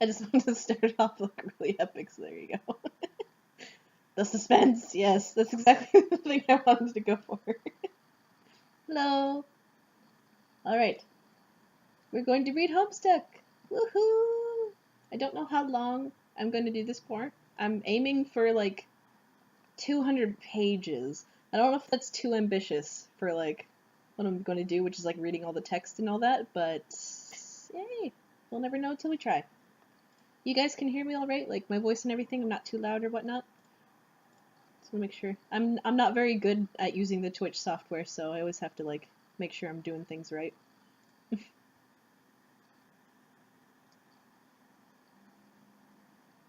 I just wanted to start off like really epic, so there you go. The suspense, yes, that's exactly the thing I wanted to go for. Hello. Alright, we're going to read Homestuck. Woohoo! I don't know how long I'm going to do this for. I'm aiming for like 200 pages. I don't know if that's too ambitious for like what I'm going to do, which is like reading all the text and all that, but yay, we'll never know until we try. You guys can hear me all right? Like my voice and everything? I'm not too loud or whatnot? Just want to make sure. I'm not very good at using the Twitch software, so I always have to like make sure I'm doing things right.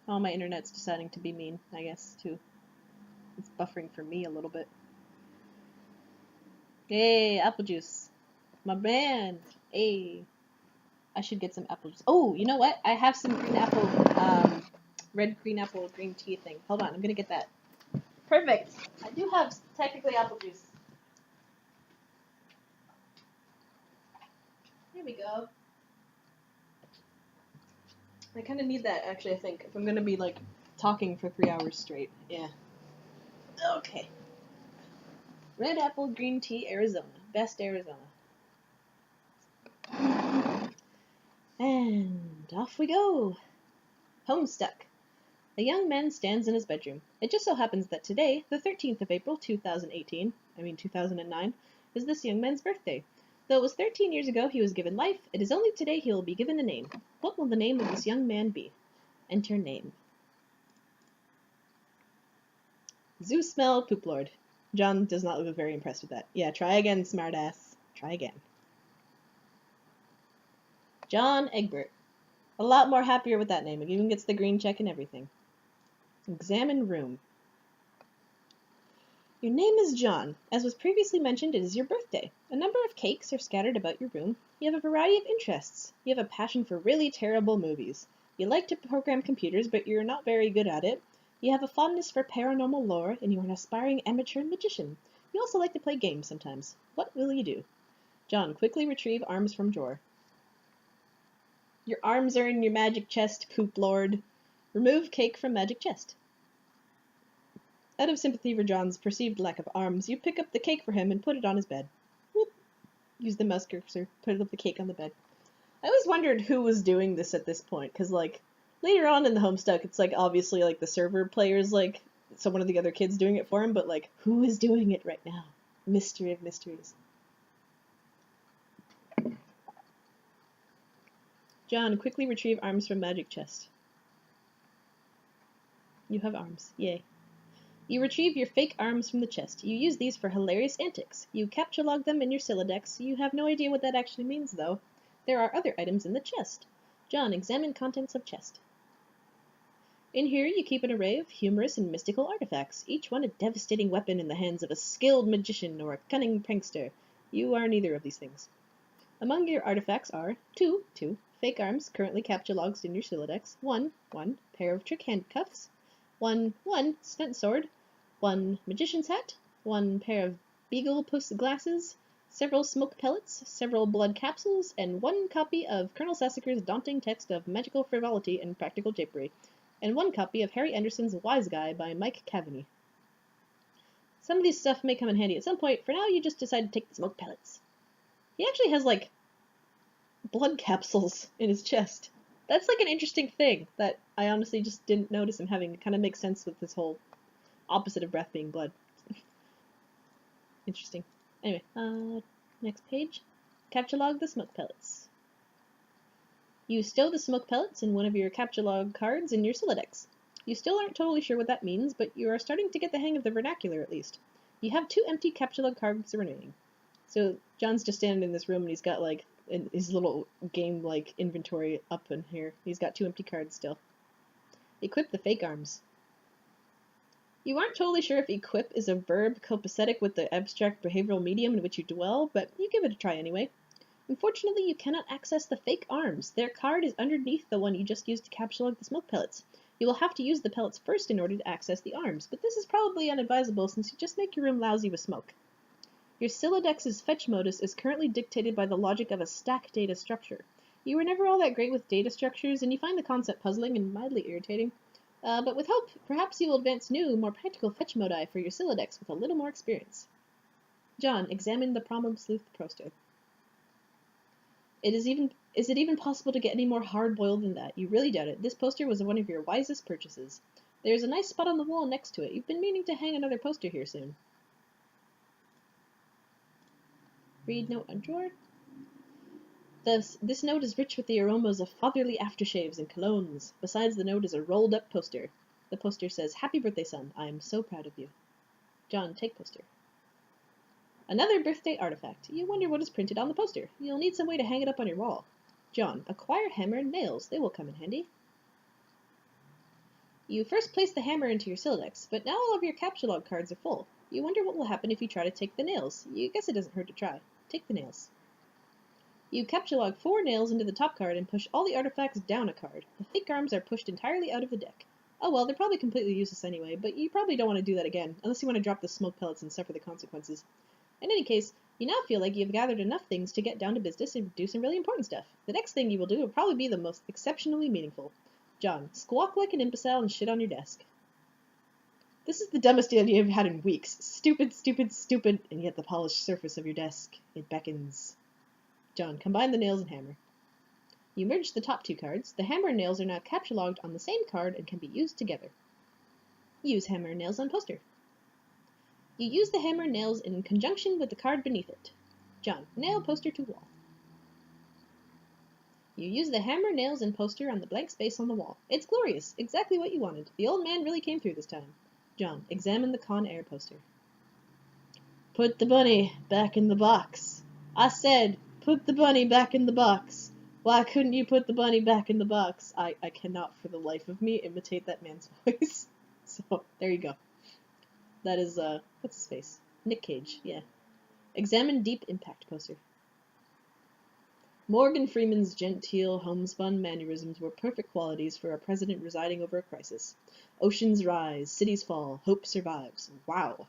Oh, my internet's deciding to be mean, I guess, too. It's buffering for me a little bit. Hey, apple juice. My man. Hey. I should get some apple juice. Oh, you know what? I have some green apple, red green apple green tea thing. Hold on, I'm gonna get that. Perfect. I do have technically apple juice. Here we go. I kind of need that, actually, I think, if I'm gonna be, like, talking for 3 hours straight. Yeah. Okay. Red apple green tea, Arizona. Best Arizona. And off we go. Homestuck. A young man stands in his bedroom. It just so happens that today, the 13th of April, 2009, is this young man's birthday. Though it was 13 years ago he was given life, it is only today he will be given a name. What will the name of this young man be? Enter name. Zeus Smell Poop Lord. John does not look very impressed with that. Yeah, try again, smartass. Try again. John Egbert. A lot more happier with that name. It even gets the green check and everything. Examine room. Your name is John. As was previously mentioned, it is your birthday. A number of cakes are scattered about your room. You have a variety of interests. You have a passion for really terrible movies. You like to program computers, but you're not very good at it. You have a fondness for paranormal lore, and you're an aspiring amateur magician. You also like to play games sometimes. What will you do? John, quickly retrieve arms from drawer. Your arms are in your magic chest, poop lord. Remove cake from magic chest. Out of sympathy for John's perceived lack of arms, you pick up the cake for him and put it on his bed. Whoop. Use the mouse cursor, put up the cake on the bed. I always wondered who was doing this at this point, because, like, later on in the Homestuck, it's, like, obviously, like, the server player's, like, one of the other kids doing it for him, but, like, who is doing it right now? Mystery of mysteries. John, quickly retrieve arms from magic chest. You have arms. Yay. You retrieve your fake arms from the chest. You use these for hilarious antics. You capture log them in your Sylladex. You have no idea what that actually means, though. There are other items in the chest. John, examine contents of chest. In here you keep an array of humorous and mystical artifacts, each one a devastating weapon in the hands of a skilled magician or a cunning prankster. You are neither of these things. Among your artifacts are two fake arms currently capture logs in your Sylladex, one pair of trick handcuffs, one stunt sword, one magician's hat, one pair of beagle post glasses, several smoke pellets, several blood capsules, and one copy of Colonel Sassacre's daunting text of magical frivolity and practical japery, and one copy of Harry Anderson's Wise Guy by Mike Cavaney. Some of these stuff may come in handy at some point. For now, you just decide to take the smoke pellets. He actually has, like, blood capsules in his chest. That's, like, an interesting thing that I honestly just didn't notice him having. It kind of makes sense with this whole opposite of breath being blood. Interesting. Anyway, next page. Capture log the smoke pellets. You stow the smoke pellets in one of your capture log cards in your Sylladex. You still aren't totally sure what that means, but you are starting to get the hang of the vernacular at least. You have 2 empty capture log cards remaining. So John's just standing in this room and he's got like his little game like inventory up in here. He's got 2 empty cards still. Equip the fake arms. You aren't totally sure if equip is a verb copacetic with the abstract behavioral medium in which you dwell, but you give it a try anyway. Unfortunately, you cannot access the fake arms. Their card is underneath the one you just used to capture log the smoke pellets. You will have to use the pellets first in order to access the arms, but this is probably unadvisable since you just make your room lousy with smoke. Your Sylladex's fetch modus is currently dictated by the logic of a stack data structure. You were never all that great with data structures, and you find the concept puzzling and mildly irritating. But with help, perhaps you will advance new, more practical fetch modi for your Sylladex with a little more experience. John examined the Problem Sleuth poster. Is it even possible to get any more hard-boiled than that? You really doubt it. This poster was one of your wisest purchases. There's a nice spot on the wall next to it. You've been meaning to hang another poster here soon. Read note on drawer. This note is rich with the aromas of fatherly aftershaves and colognes. Besides the note is a rolled-up poster. The poster says, "Happy birthday, son. I am so proud of you." John, take poster. Another birthday artifact. You wonder what is printed on the poster. You'll need some way to hang it up on your wall. John, acquire hammer and nails. They will come in handy. You first place the hammer into your Sylladex, but now all of your capture log cards are full. You wonder what will happen if you try to take the nails. You guess it doesn't hurt to try. Take the nails. You capture log 4 nails into the top card and push all the artifacts down a card. The fake arms are pushed entirely out of the deck. Oh well, they're probably completely useless anyway, but you probably don't want to do that again, unless you want to drop the smoke pellets and suffer the consequences. In any case, you now feel like you've gathered enough things to get down to business and do some really important stuff. The next thing you will do will probably be the most exceptionally meaningful. John, squawk like an imbecile and shit on your desk. This is the dumbest idea I've had in weeks. Stupid, stupid, stupid, and yet the polished surface of your desk. It beckons. John, combine the nails and hammer. You merge the top 2 cards. The hammer and nails are now capture logged on the same card and can be used together. Use hammer and nails on poster. You use the hammer and nails in conjunction with the card beneath it. John, nail poster to wall. You use the hammer, nails, and poster on the blank space on the wall. It's glorious. Exactly what you wanted. The old man really came through this time. John, examine the Con Air poster. Put the bunny back in the box. I said, put the bunny back in the box. Why couldn't you put the bunny back in the box? I cannot for the life of me imitate that man's voice. So, there you go. That is, what's his face? Nick Cage, yeah. Examine Deep Impact poster. Morgan Freeman's genteel, homespun mannerisms were perfect qualities for a president residing over a crisis. Oceans rise, cities fall, hope survives. Wow.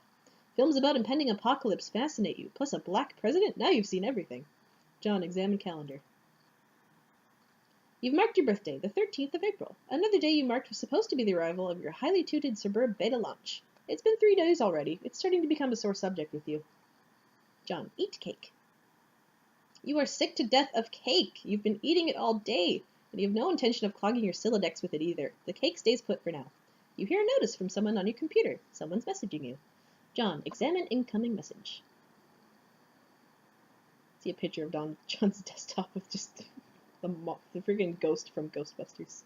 Films about impending apocalypse fascinate you, plus a black president? Now you've seen everything. John, examine calendar. You've marked your birthday, the 13th of April. Another day you marked was supposed to be the arrival of your highly touted Suburb Beta launch. It's been 3 days already. It's starting to become a sore subject with you. John, eat cake. You are sick to death of cake. You've been eating it all day, and you have no intention of clogging your Sylladex with it either. The cake stays put for now. You hear a notice from someone on your computer. Someone's messaging you. John, examine incoming message. See a picture of John's desktop with just the freaking ghost from Ghostbusters.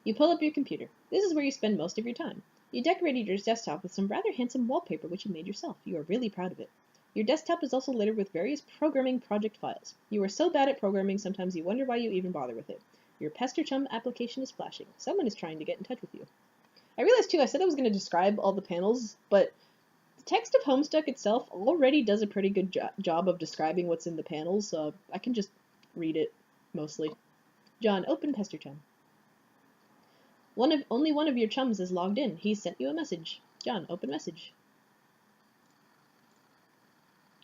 You pull up your computer. This is where you spend most of your time. You decorated your desktop with some rather handsome wallpaper which you made yourself. You are really proud of it. Your desktop is also littered with various programming project files. You are so bad at programming sometimes you wonder why you even bother with it. Your Pesterchum application is flashing. Someone is trying to get in touch with you. I realized too, I said I was going to describe all the panels, but the text of Homestuck itself already does a pretty good job of describing what's in the panels, so I can just read it, mostly. John, open Pesterchum. Only one of your chums is logged in. He sent you a message. John, open message.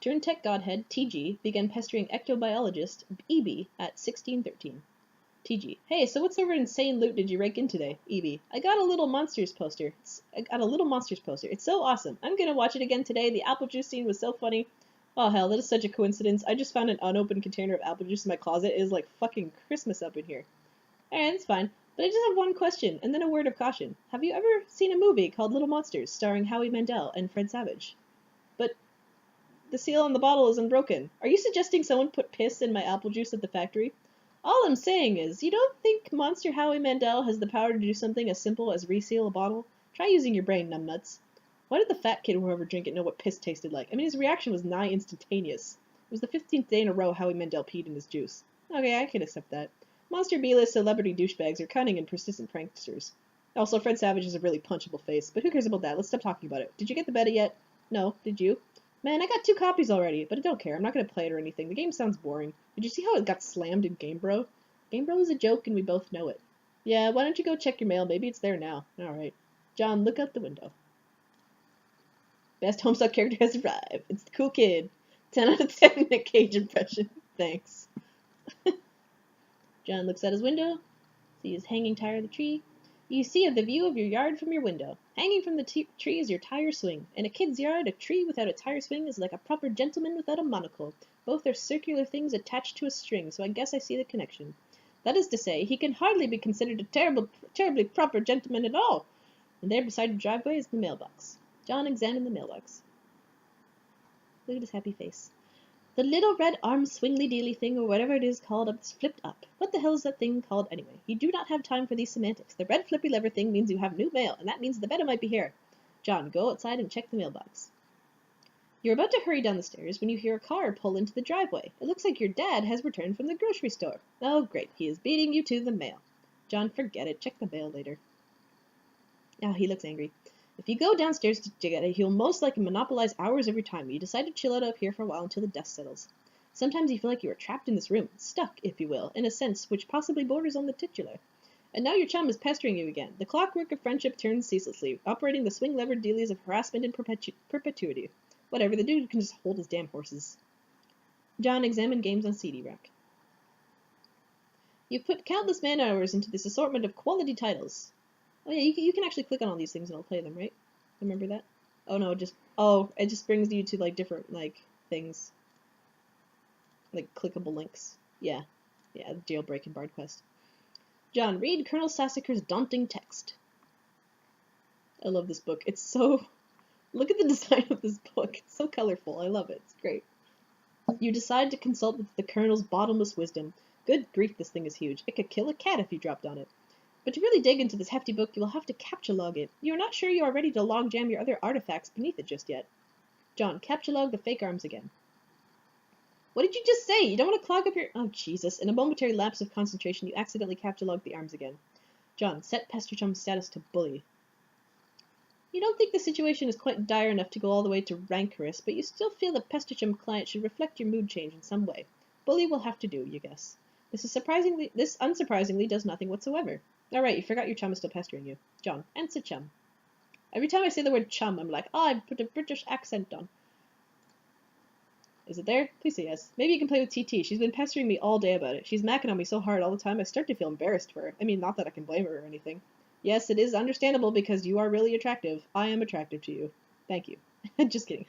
Turntech Godhead, TG, began pestering ectobiologist, EB, at 1613. TG, hey, so what sort of insane loot did you rake in today? EB, I got a little monsters poster. It's so awesome. I'm gonna watch it again today. The apple juice scene was so funny. Oh hell, that is such a coincidence. I just found an unopened container of apple juice in my closet. It is like fucking Christmas up in here. Alright, it's fine. But I just have one question, and then a word of caution. Have you ever seen a movie called Little Monsters, starring Howie Mandel and Fred Savage? But the seal on the bottle is unbroken. Are you suggesting someone put piss in my apple juice at the factory? All I'm saying is, you don't think Monster Howie Mandel has the power to do something as simple as reseal a bottle? Try using your brain, numbnuts. Why did the fat kid whoever drink it know what piss tasted like? I mean, his reaction was nigh instantaneous. It was the 15th day in a row Howie Mandel peed in his juice. Okay, I can accept that. Monster B-list celebrity douchebags are cunning and persistent pranksters. Also, Fred Savage has a really punchable face, but who cares about that? Let's stop talking about it. Did you get the beta yet? No, did you? Man, I got 2 copies already, but I don't care. I'm not going to play it or anything. The game sounds boring. Did you see how it got slammed in Game Bro? Game Bro is a joke and we both know it. Yeah, why don't you go check your mail? Maybe it's there now. Alright. John, look out the window. Best Homestuck character has arrived. It's the cool kid. 10 out of 10 Nick Cage impression. Thanks. John looks out his window, sees hanging tire of the tree. You see the view of your yard from your window. Hanging from the tree is your tire swing. In a kid's yard, a tree without a tire swing is like a proper gentleman without a monocle. Both are circular things attached to a string, so I guess I see the connection. That is to say, he can hardly be considered a terribly proper gentleman at all. And there beside the driveway is the mailbox. John examined the mailbox. Look at his happy face. The little red arm swingly-dealy thing, or whatever it is called, is flipped up. What the hell is that thing called anyway? You do not have time for these semantics. The red flippy lever thing means you have new mail, and that means the better might be here. John, go outside and check the mailbox. You're about to hurry down the stairs when you hear a car pull into the driveway. It looks like your dad has returned from the grocery store. Oh, great. He is beating you to the mail. John, forget it. Check the mail later. Now he looks angry. If you go downstairs to get it, he'll most likely monopolize hours every time. You decide to chill out up here for a while until the dust settles. Sometimes you feel like you are trapped in this room, stuck, if you will, in a sense which possibly borders on the titular. And now your chum is pestering you again. The clockwork of friendship turns ceaselessly, operating the swing-levered dealies of harassment in perpetuity. Whatever, the dude can just hold his damn horses. John examined games on CD rack. You've put countless man-hours into this assortment of quality titles. Oh yeah, you can actually click on all these things and I'll play them, right? Remember that? Oh no, it just brings you to like different like things. Like clickable links. Yeah, jailbreak and Bard Quest. John, read Colonel Sassacre's daunting text. I love this book. It's so... Look at the design of this book. It's so colorful. I love it. It's great. You decide to consult with the Colonel's bottomless wisdom. Good grief, this thing is huge. It could kill a cat if you dropped on it. But to really dig into this hefty book, you will have to capture log it. You are not sure you are ready to log jam your other artifacts beneath it just yet. John, capture log the fake arms again. What did you just say? You don't want to clog up your... Oh, Jesus. In a momentary lapse of concentration, you accidentally capture log the arms again. John, set Pesterchum's status to bully. You don't think the situation is quite dire enough to go all the way to rancorous, but you still feel the Pesterchum client should reflect your mood change in some way. Bully will have to do, you guess. This unsurprisingly does nothing whatsoever. Alright, you forgot your chum is still pestering you. John, answer chum. Every time I say the word chum, I'm like, I put a British accent on. Is it there? Please say yes. Maybe you can play with TT. She's been pestering me all day about it. She's macking on me so hard all the time, I start to feel embarrassed for her. I mean, not that I can blame her or anything. Yes, it is understandable because you are really attractive. I am attractive to you. Thank you. Just kidding.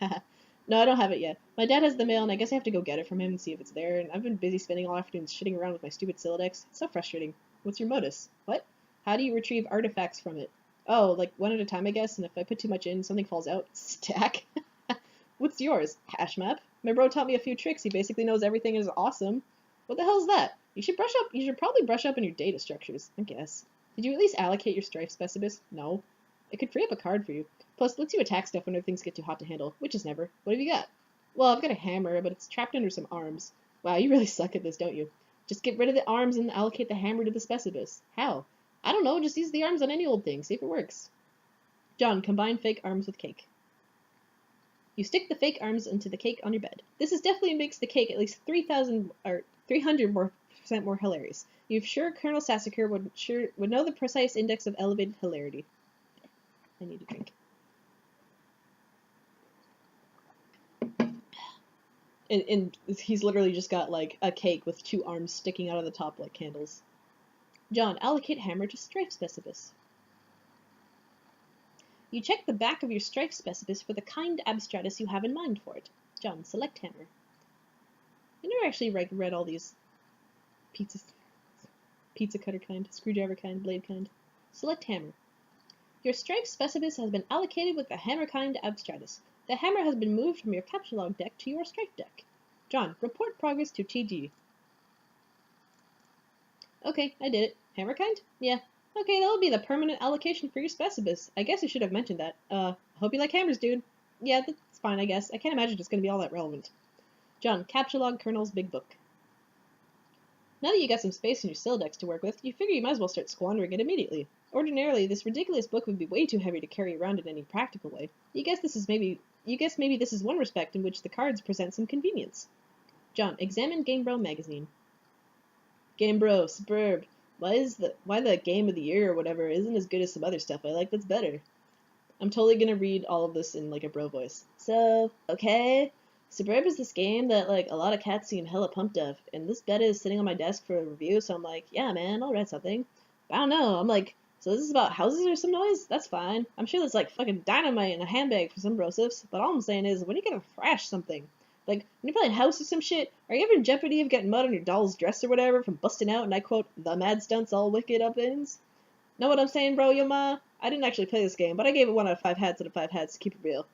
No, I don't have it yet. My dad has the mail, and I guess I have to go get it from him and see if it's there, and I've been busy spending all afternoon shitting around with my stupid Silodex. It's so frustrating. What's your modus? What? How do you retrieve artifacts from it? Oh, like one at a time, I guess, and if I put too much in, something falls out. Stack. What's yours? Hash map? My bro taught me a few tricks. He basically knows everything is awesome. What the hell is that? You should probably brush up on your data structures, I guess. Did you at least allocate your strife specibus? No. It could free up a card for you. Plus, it lets you attack stuff whenever things get too hot to handle, which is never. What have you got? Well, I've got a hammer, but it's trapped under some arms. Wow, you really suck at this, don't you? Just get rid of the arms and allocate the hammer to the specibus. How? I don't know, just use the arms on any old thing, see if it works. John, combine fake arms with cake. You stick the fake arms into the cake on your bed. This definitely makes the cake at least 300% more hilarious. You're sure Colonel Sassacre would know the precise index of elevated hilarity. I need a drink. And he's literally just got like a cake with two arms sticking out of the top like candles. John, allocate hammer to strife specibus. You check the back of your strife specibus for the kind abstratus you have in mind for it. John, select hammer. I never actually read all these pizza cutter kind, screwdriver kind, blade kind. Select hammer. Your strife specibus has been allocated with the hammer kind abstratus. The hammer has been moved from your capture log deck to your strife deck. John, report progress to TG. Okay, I did it. Hammer kind? Yeah. Okay, that'll be the permanent allocation for your specibus. I guess I should have mentioned that. Hope you like hammers, dude. Yeah, that's fine, I guess. I can't imagine it's gonna be all that relevant. John, capture log Colonel's big book. Now that you got some space in your Silodex to work with, you figure you might as well start squandering it immediately. Ordinarily, this ridiculous book would be way too heavy to carry around in any practical way. You guess maybe this is one respect in which the cards present some convenience. John, examine Game Bro magazine. Game Bro, superb. Why the game of the year or whatever isn't as good as some other stuff I like that's better? I'm totally gonna read all of this in like a bro voice. So Suburb is this game that, like, a lot of cats seem hella pumped of, and this beta is sitting on my desk for a review, so I'm like, yeah, man, I'll write something. But I don't know, I'm like, so this is about houses or some noise? That's fine. I'm sure there's, like, fucking dynamite in a handbag for some brosifs, but all I'm saying is, when are you gonna thrash something? Like, when you're playing house or some shit, are you ever in jeopardy of getting mud on your doll's dress or whatever from busting out, and I quote, the mad stunts all wicked up ins? Know what I'm saying, bro, yo ma? I didn't actually play this game, but I gave it 1 out of 5 hats out of 5 hats to keep it real.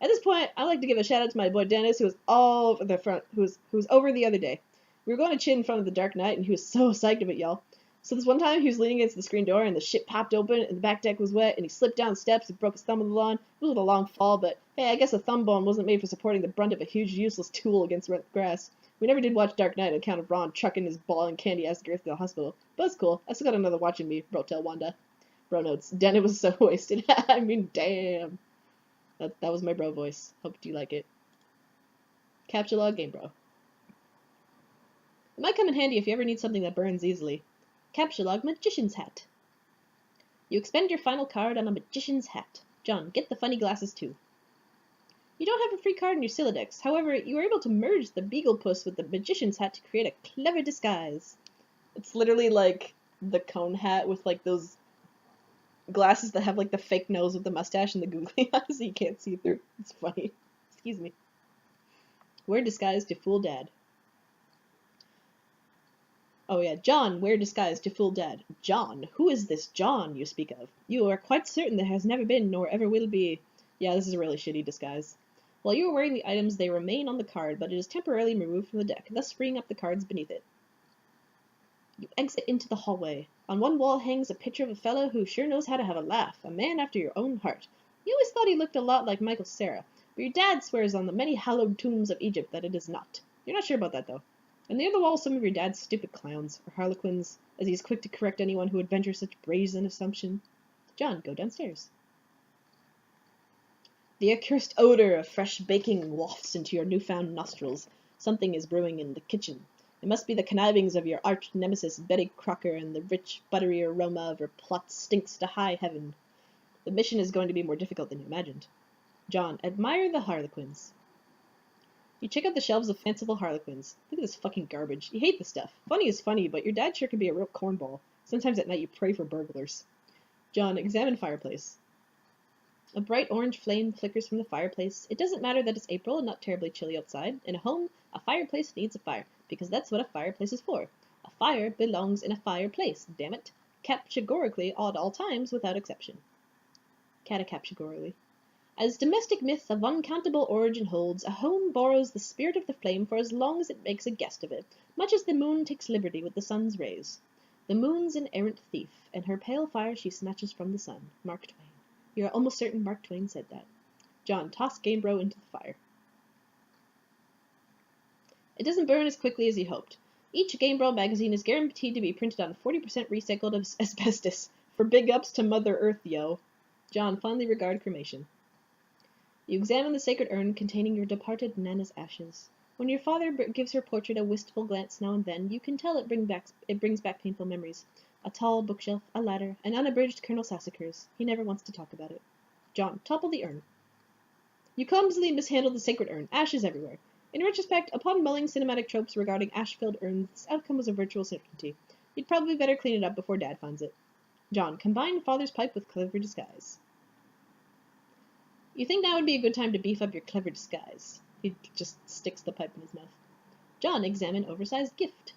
At this point, I'd like to give a shout out to my boy Dennis, who was all over the front, who was over the other day. We were going to chin in front of the Dark Knight, and he was so psyched of it, y'all. So this one time, he was leaning against the screen door, and the shit popped open, and the back deck was wet, and he slipped down the steps and broke his thumb on the lawn. It was a long fall, but hey, I guess a thumb bone wasn't made for supporting the brunt of a huge, useless tool against wet grass. We never did watch Dark Knight on account of Ron trucking his ball and candy-ass girth to the hospital, but it's cool. I still got another watching me, bro tell Wanda. Bro notes. Dennis was so wasted. I mean, damn. That was my bro voice. Hope you like it. Capture log game bro. It might come in handy if you ever need something that burns easily. Capture log magician's hat. You expend your final card on a magician's hat. John, get the funny glasses too. You don't have a free card in your Siladex. However, you were able to merge the beagle puss with the magician's hat to create a clever disguise. It's literally like the cone hat with like those glasses that have like the fake nose with the mustache and the googly eyes so you can't see through. It's funny. Excuse me. Wear disguise to fool dad. Oh yeah, John, wear disguise to fool dad. John? Who is this John you speak of? You are quite certain there has never been nor ever will be. Yeah, this is a really shitty disguise. While you are wearing the items, they remain on the card, but it is temporarily removed from the deck, thus freeing up the cards beneath it. You exit into the hallway. On one wall hangs a picture of a fellow who sure knows how to have a laugh, a man after your own heart. You always thought he looked a lot like Michael Cera, but your dad swears on the many hallowed tombs of Egypt that it is not. You're not sure about that, though. And near the wall some of your dad's stupid clowns, or harlequins, as he is quick to correct anyone who would venture such brazen assumption. John, go downstairs. The accursed odor of fresh baking wafts into your newfound nostrils. Something is brewing in the kitchen. It must be the connivings of your arch-nemesis Betty Crocker, and the rich, buttery aroma of her plot stinks to high heaven. The mission is going to be more difficult than you imagined. John, admire the harlequins. You check out the shelves of fanciful harlequins. Look at this fucking garbage. You hate the stuff. Funny is funny, but your dad sure can be a real cornball. Sometimes at night you pray for burglars. John, examine fireplace. A bright orange flame flickers from the fireplace. It doesn't matter that it's April and not terribly chilly outside. In a home, a fireplace needs a fire, because that's what a fireplace is for. A fire belongs in a fireplace, damn it. Categorically at all times, without exception. Categorically. As domestic myth of uncountable origin holds, a home borrows the spirit of the flame for as long as it makes a guest of it, much as the moon takes liberty with the sun's rays. The moon's an errant thief, and her pale fire she snatches from the sun. Mark Twain. You're almost certain Mark Twain said that. John, toss Game Bro into the fire. It doesn't burn as quickly as he hoped. Each Game Bro magazine is guaranteed to be printed on 40% recycled asbestos. For big ups to Mother Earth, yo. John, fondly regard cremation. You examine the sacred urn containing your departed Nana's ashes. When your father gives her portrait a wistful glance now and then, you can tell it brings back painful memories. A tall bookshelf, a ladder, an unabridged Colonel Sassacres. He never wants to talk about it. John, topple the urn. You clumsily mishandled the sacred urn. Ashes everywhere. In retrospect, upon mulling cinematic tropes regarding ash-filled urns, this outcome was a virtual certainty. You'd probably better clean it up before Dad finds it. John, combine father's pipe with clever disguise. You think now would be a good time to beef up your clever disguise. He just sticks the pipe in his mouth. John, examine oversized gift.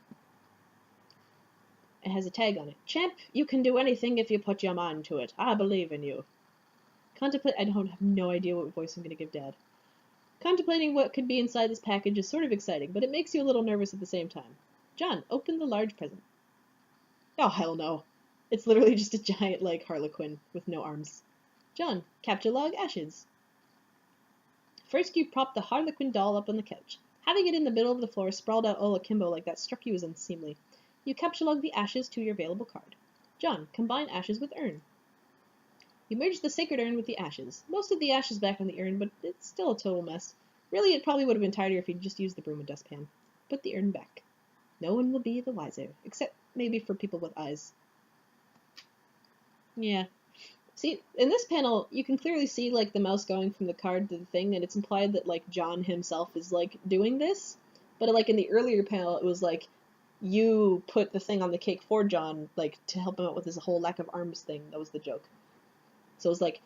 It has a tag on it. Champ, you can do anything if you put your mind to it. I believe in you. I have no idea what voice I'm going to give Dad. Contemplating what could be inside this package is sort of exciting, but it makes you a little nervous at the same time. John, open the large present. Oh, hell no. It's literally just a giant, harlequin with no arms. John, capture log ashes. First you prop the harlequin doll up on the couch. Having it in the middle of the floor sprawled out all akimbo like that struck you as unseemly. You capture log the ashes to your available card. John, combine ashes with urn. You merge the sacred urn with the ashes. Most of the ashes back on the urn, but it's still a total mess. Really, it probably would have been tidier if you'd just used the broom and dustpan. Put the urn back. No one will be the wiser, except maybe for people with eyes. Yeah. See, in this panel, you can clearly see, like, the mouse going from the card to the thing, and it's implied that, like, John himself is, like, doing this. But, like, in the earlier panel, it was, like, you put the thing on the cake for John, like, to help him out with his whole lack of arms thing. That was the joke. So it was, like,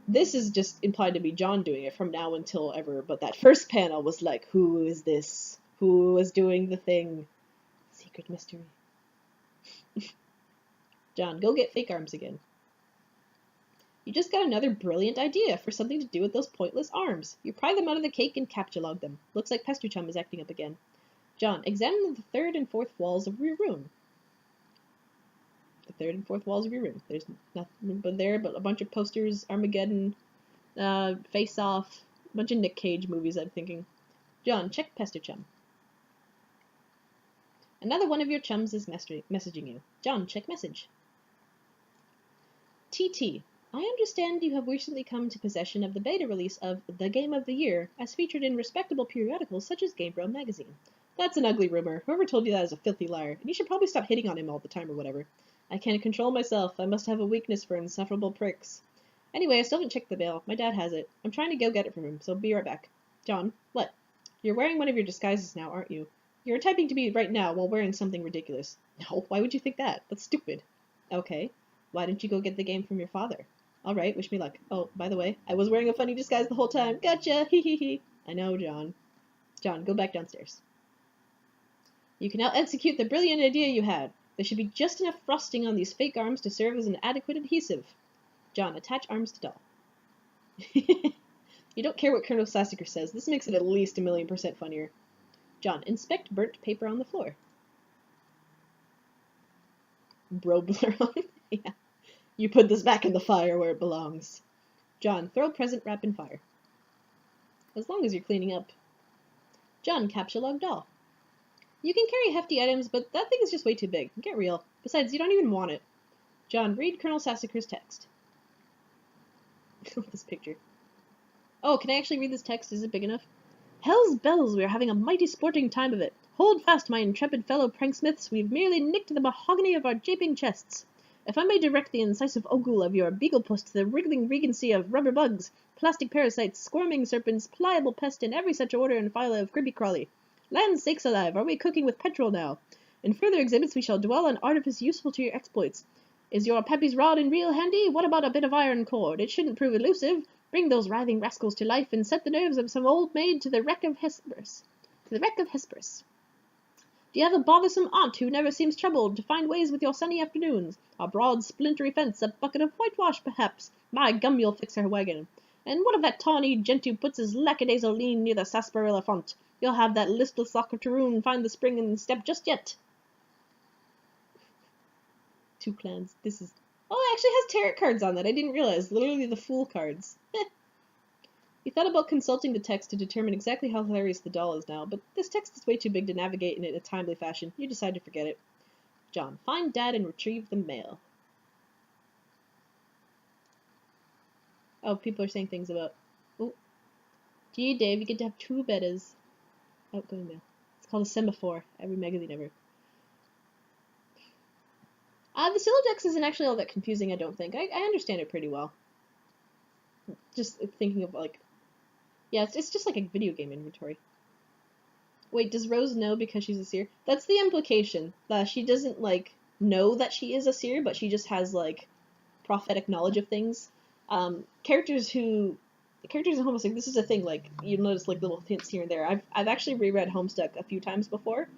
this is just implied to be John doing it from now until ever, but that first panel was, like, who is this? Who is doing the thing? Secret mystery. John, go get fake arms again. You just got another brilliant idea for something to do with those pointless arms. You pry them out of the cake and captcha log them. Looks like Pesterchum is acting up again. John, examine the third and fourth walls of your room. The third and fourth walls of your room. There's nothing but a bunch of posters, Armageddon, Face Off, a bunch of Nick Cage movies, I'm thinking. John, check Pesterchum. Another one of your chums is messaging you. John, check message. TT. I understand you have recently come to possession of the beta release of The Game of the Year, as featured in respectable periodicals such as Game Bro magazine. That's an ugly rumor. Whoever told you that is a filthy liar, and you should probably stop hitting on him all the time or whatever. I can't control myself. I must have a weakness for insufferable pricks. Anyway, I still haven't checked the mail. My dad has it. I'm trying to go get it from him, so be right back. John, what? You're wearing one of your disguises now, aren't you? You're typing to me right now while wearing something ridiculous. No, why would you think that? That's stupid. Okay. Why didn't you go get the game from your father? All right, wish me luck. Oh, by the way, I was wearing a funny disguise the whole time. Gotcha! Hee hee hee. I know, John. John, go back downstairs. You can now execute the brilliant idea you had. There should be just enough frosting on these fake arms to serve as an adequate adhesive. John, attach arms to doll. You don't care what Colonel Sassacre says. This makes it at least 1,000,000% funnier. John, inspect burnt paper on the floor. Bro blur on. Yeah. You put this back in the fire where it belongs. John, throw present wrap in fire. As long as you're cleaning up. John, captcha log doll. You can carry hefty items, but that thing is just way too big. Get real. Besides, you don't even want it. John, read Colonel Sassacre's text. This picture. Oh, can I actually read this text? Is it big enough? Hell's bells, we are having a mighty sporting time of it. Hold fast, my intrepid fellow pranksmiths, we've merely nicked the mahogany of our japing chests. If I may direct the incisive ogle of your beaglepuss to the wriggling regency of rubber bugs, plastic parasites, squirming serpents, pliable pest in every such order and file of cribby-crawly. Land sakes alive, are we cooking with petrol now? In further exhibits we shall dwell on artifice useful to your exploits. Is your Peppy's rod and reel handy? What about a bit of iron cord? It shouldn't prove elusive. Bring those writhing rascals to life and set the nerves of some old maid to the wreck of Hesperus. Do you have a bothersome aunt who never seems troubled to find ways with your sunny afternoons? A broad, splintery fence, a bucket of whitewash, perhaps? My gum, you'll fix her wagon. And what of that tawny gent who puts his lackadaisical lean near the sarsaparilla font? You'll have that listless octoroon find the spring in step just yet. Two clans. This is... Oh, it actually has tarot cards on that. I didn't realize. Literally the Fool cards. He thought about consulting the text to determine exactly how hilarious the doll is now, but this text is way too big to navigate in a timely fashion. You decide to forget it. John, find Dad and retrieve the mail. Oh, people are saying things about... Oh. Gee, Dave, you get to have 2 betas. Outgoing mail. It's called a semaphore. Every magazine ever. The Sylladex isn't actually all that confusing, I don't think. I understand it pretty well. Just thinking of, like... Yeah, it's just like a video game inventory. Wait, does Rose know because she's a seer? That's the implication. She doesn't, like, know that she is a seer, but she just has, like, prophetic knowledge of things. Characters in Homestuck, this is a thing, like, you notice, like, little hints here and there. I've actually reread Homestuck a few times before,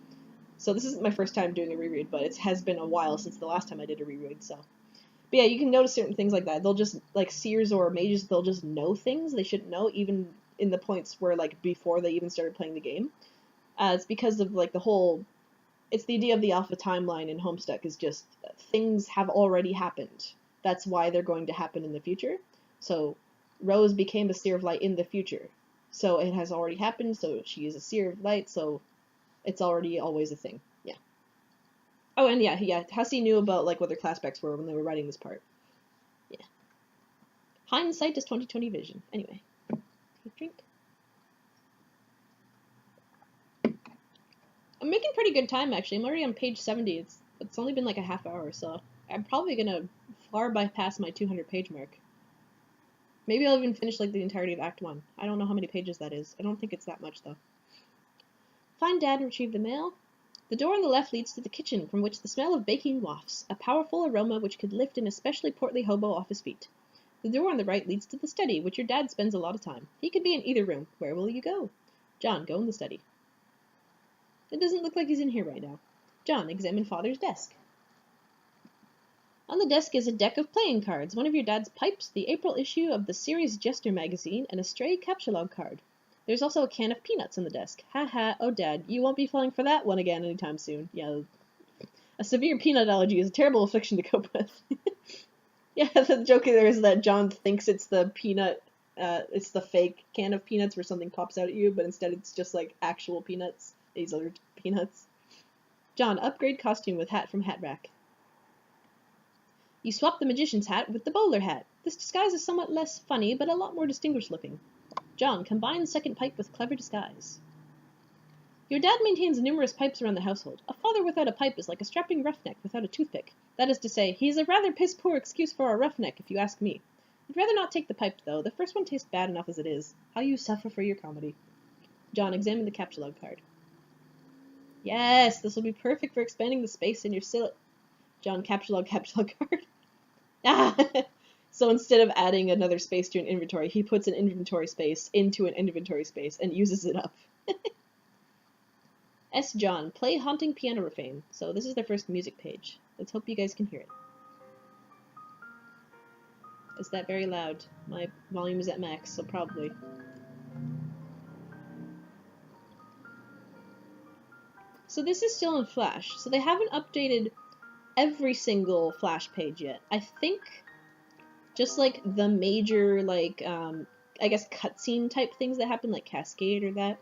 so this isn't my first time doing a reread, but it has been a while since the last time I did a reread, so... But yeah, you can notice certain things like that. They'll just, like, seers or mages, they'll just know things they shouldn't know, even in the points where, like, before they even started playing the game. It's because of, like, it's the idea of the alpha timeline in Homestuck is just things have already happened. That's why they're going to happen in the future. So, Rose became a seer of light in the future. So it has already happened, so she is a seer of light, so it's already always a thing. Yeah. Oh, and yeah, Hussey knew about, like, what their class specs were when they were writing this part. Yeah. Hindsight is 20/20 vision. Anyway. Drink. I'm making pretty good time, actually. I'm already on page 70. It's only been like a half hour, so I'm probably gonna far bypassed my 200-page mark. Maybe I'll even finish like the entirety of Act 1. I don't know how many pages that is. I don't think it's that much, though. Find Dad and retrieve the mail. The door on the left leads to the kitchen, from which the smell of baking wafts, a powerful aroma which could lift an especially portly hobo off his feet. The door on the right leads to the study, which your dad spends a lot of time. He could be in either room. Where will you go? John, go in the study. It doesn't look like he's in here right now. John, examine Father's desk. On the desk is a deck of playing cards, one of your dad's pipes, the April issue of the series Jester magazine, and a stray captchalogue card. There's also a can of peanuts on the desk. Ha ha, oh Dad, you won't be falling for that one again anytime soon. Yeah, a severe peanut allergy is a terrible affliction to cope with. Yeah, the joke there is that John thinks it's the peanut, it's the fake can of peanuts where something pops out at you, but instead it's just like actual peanuts. These other peanuts. John, upgrade costume with hat from hat rack. You swap the magician's hat with the bowler hat. This disguise is somewhat less funny, but a lot more distinguished looking. John, combine second pipe with clever disguise. Your dad maintains numerous pipes around the household. A father without a pipe is like a strapping roughneck without a toothpick. That is to say, he's a rather piss-poor excuse for a roughneck, if you ask me. I'd rather not take the pipe, though. The first one tastes bad enough as it is. How you suffer for your comedy. John, examine the captchalogue card. Yes, this will be perfect for expanding the space in your John, captchalogue card. Ah! So instead of adding another space to an inventory, he puts an inventory space into an inventory space and uses it up. S. John, play Haunting Piano Refrain. So this is their first music page. Let's hope you guys can hear it. Is that very loud? My volume is at max, so probably. So this is still in Flash, so they haven't updated every single Flash page yet. I think just like the major, like, I guess cutscene type things that happen, like Cascade or that,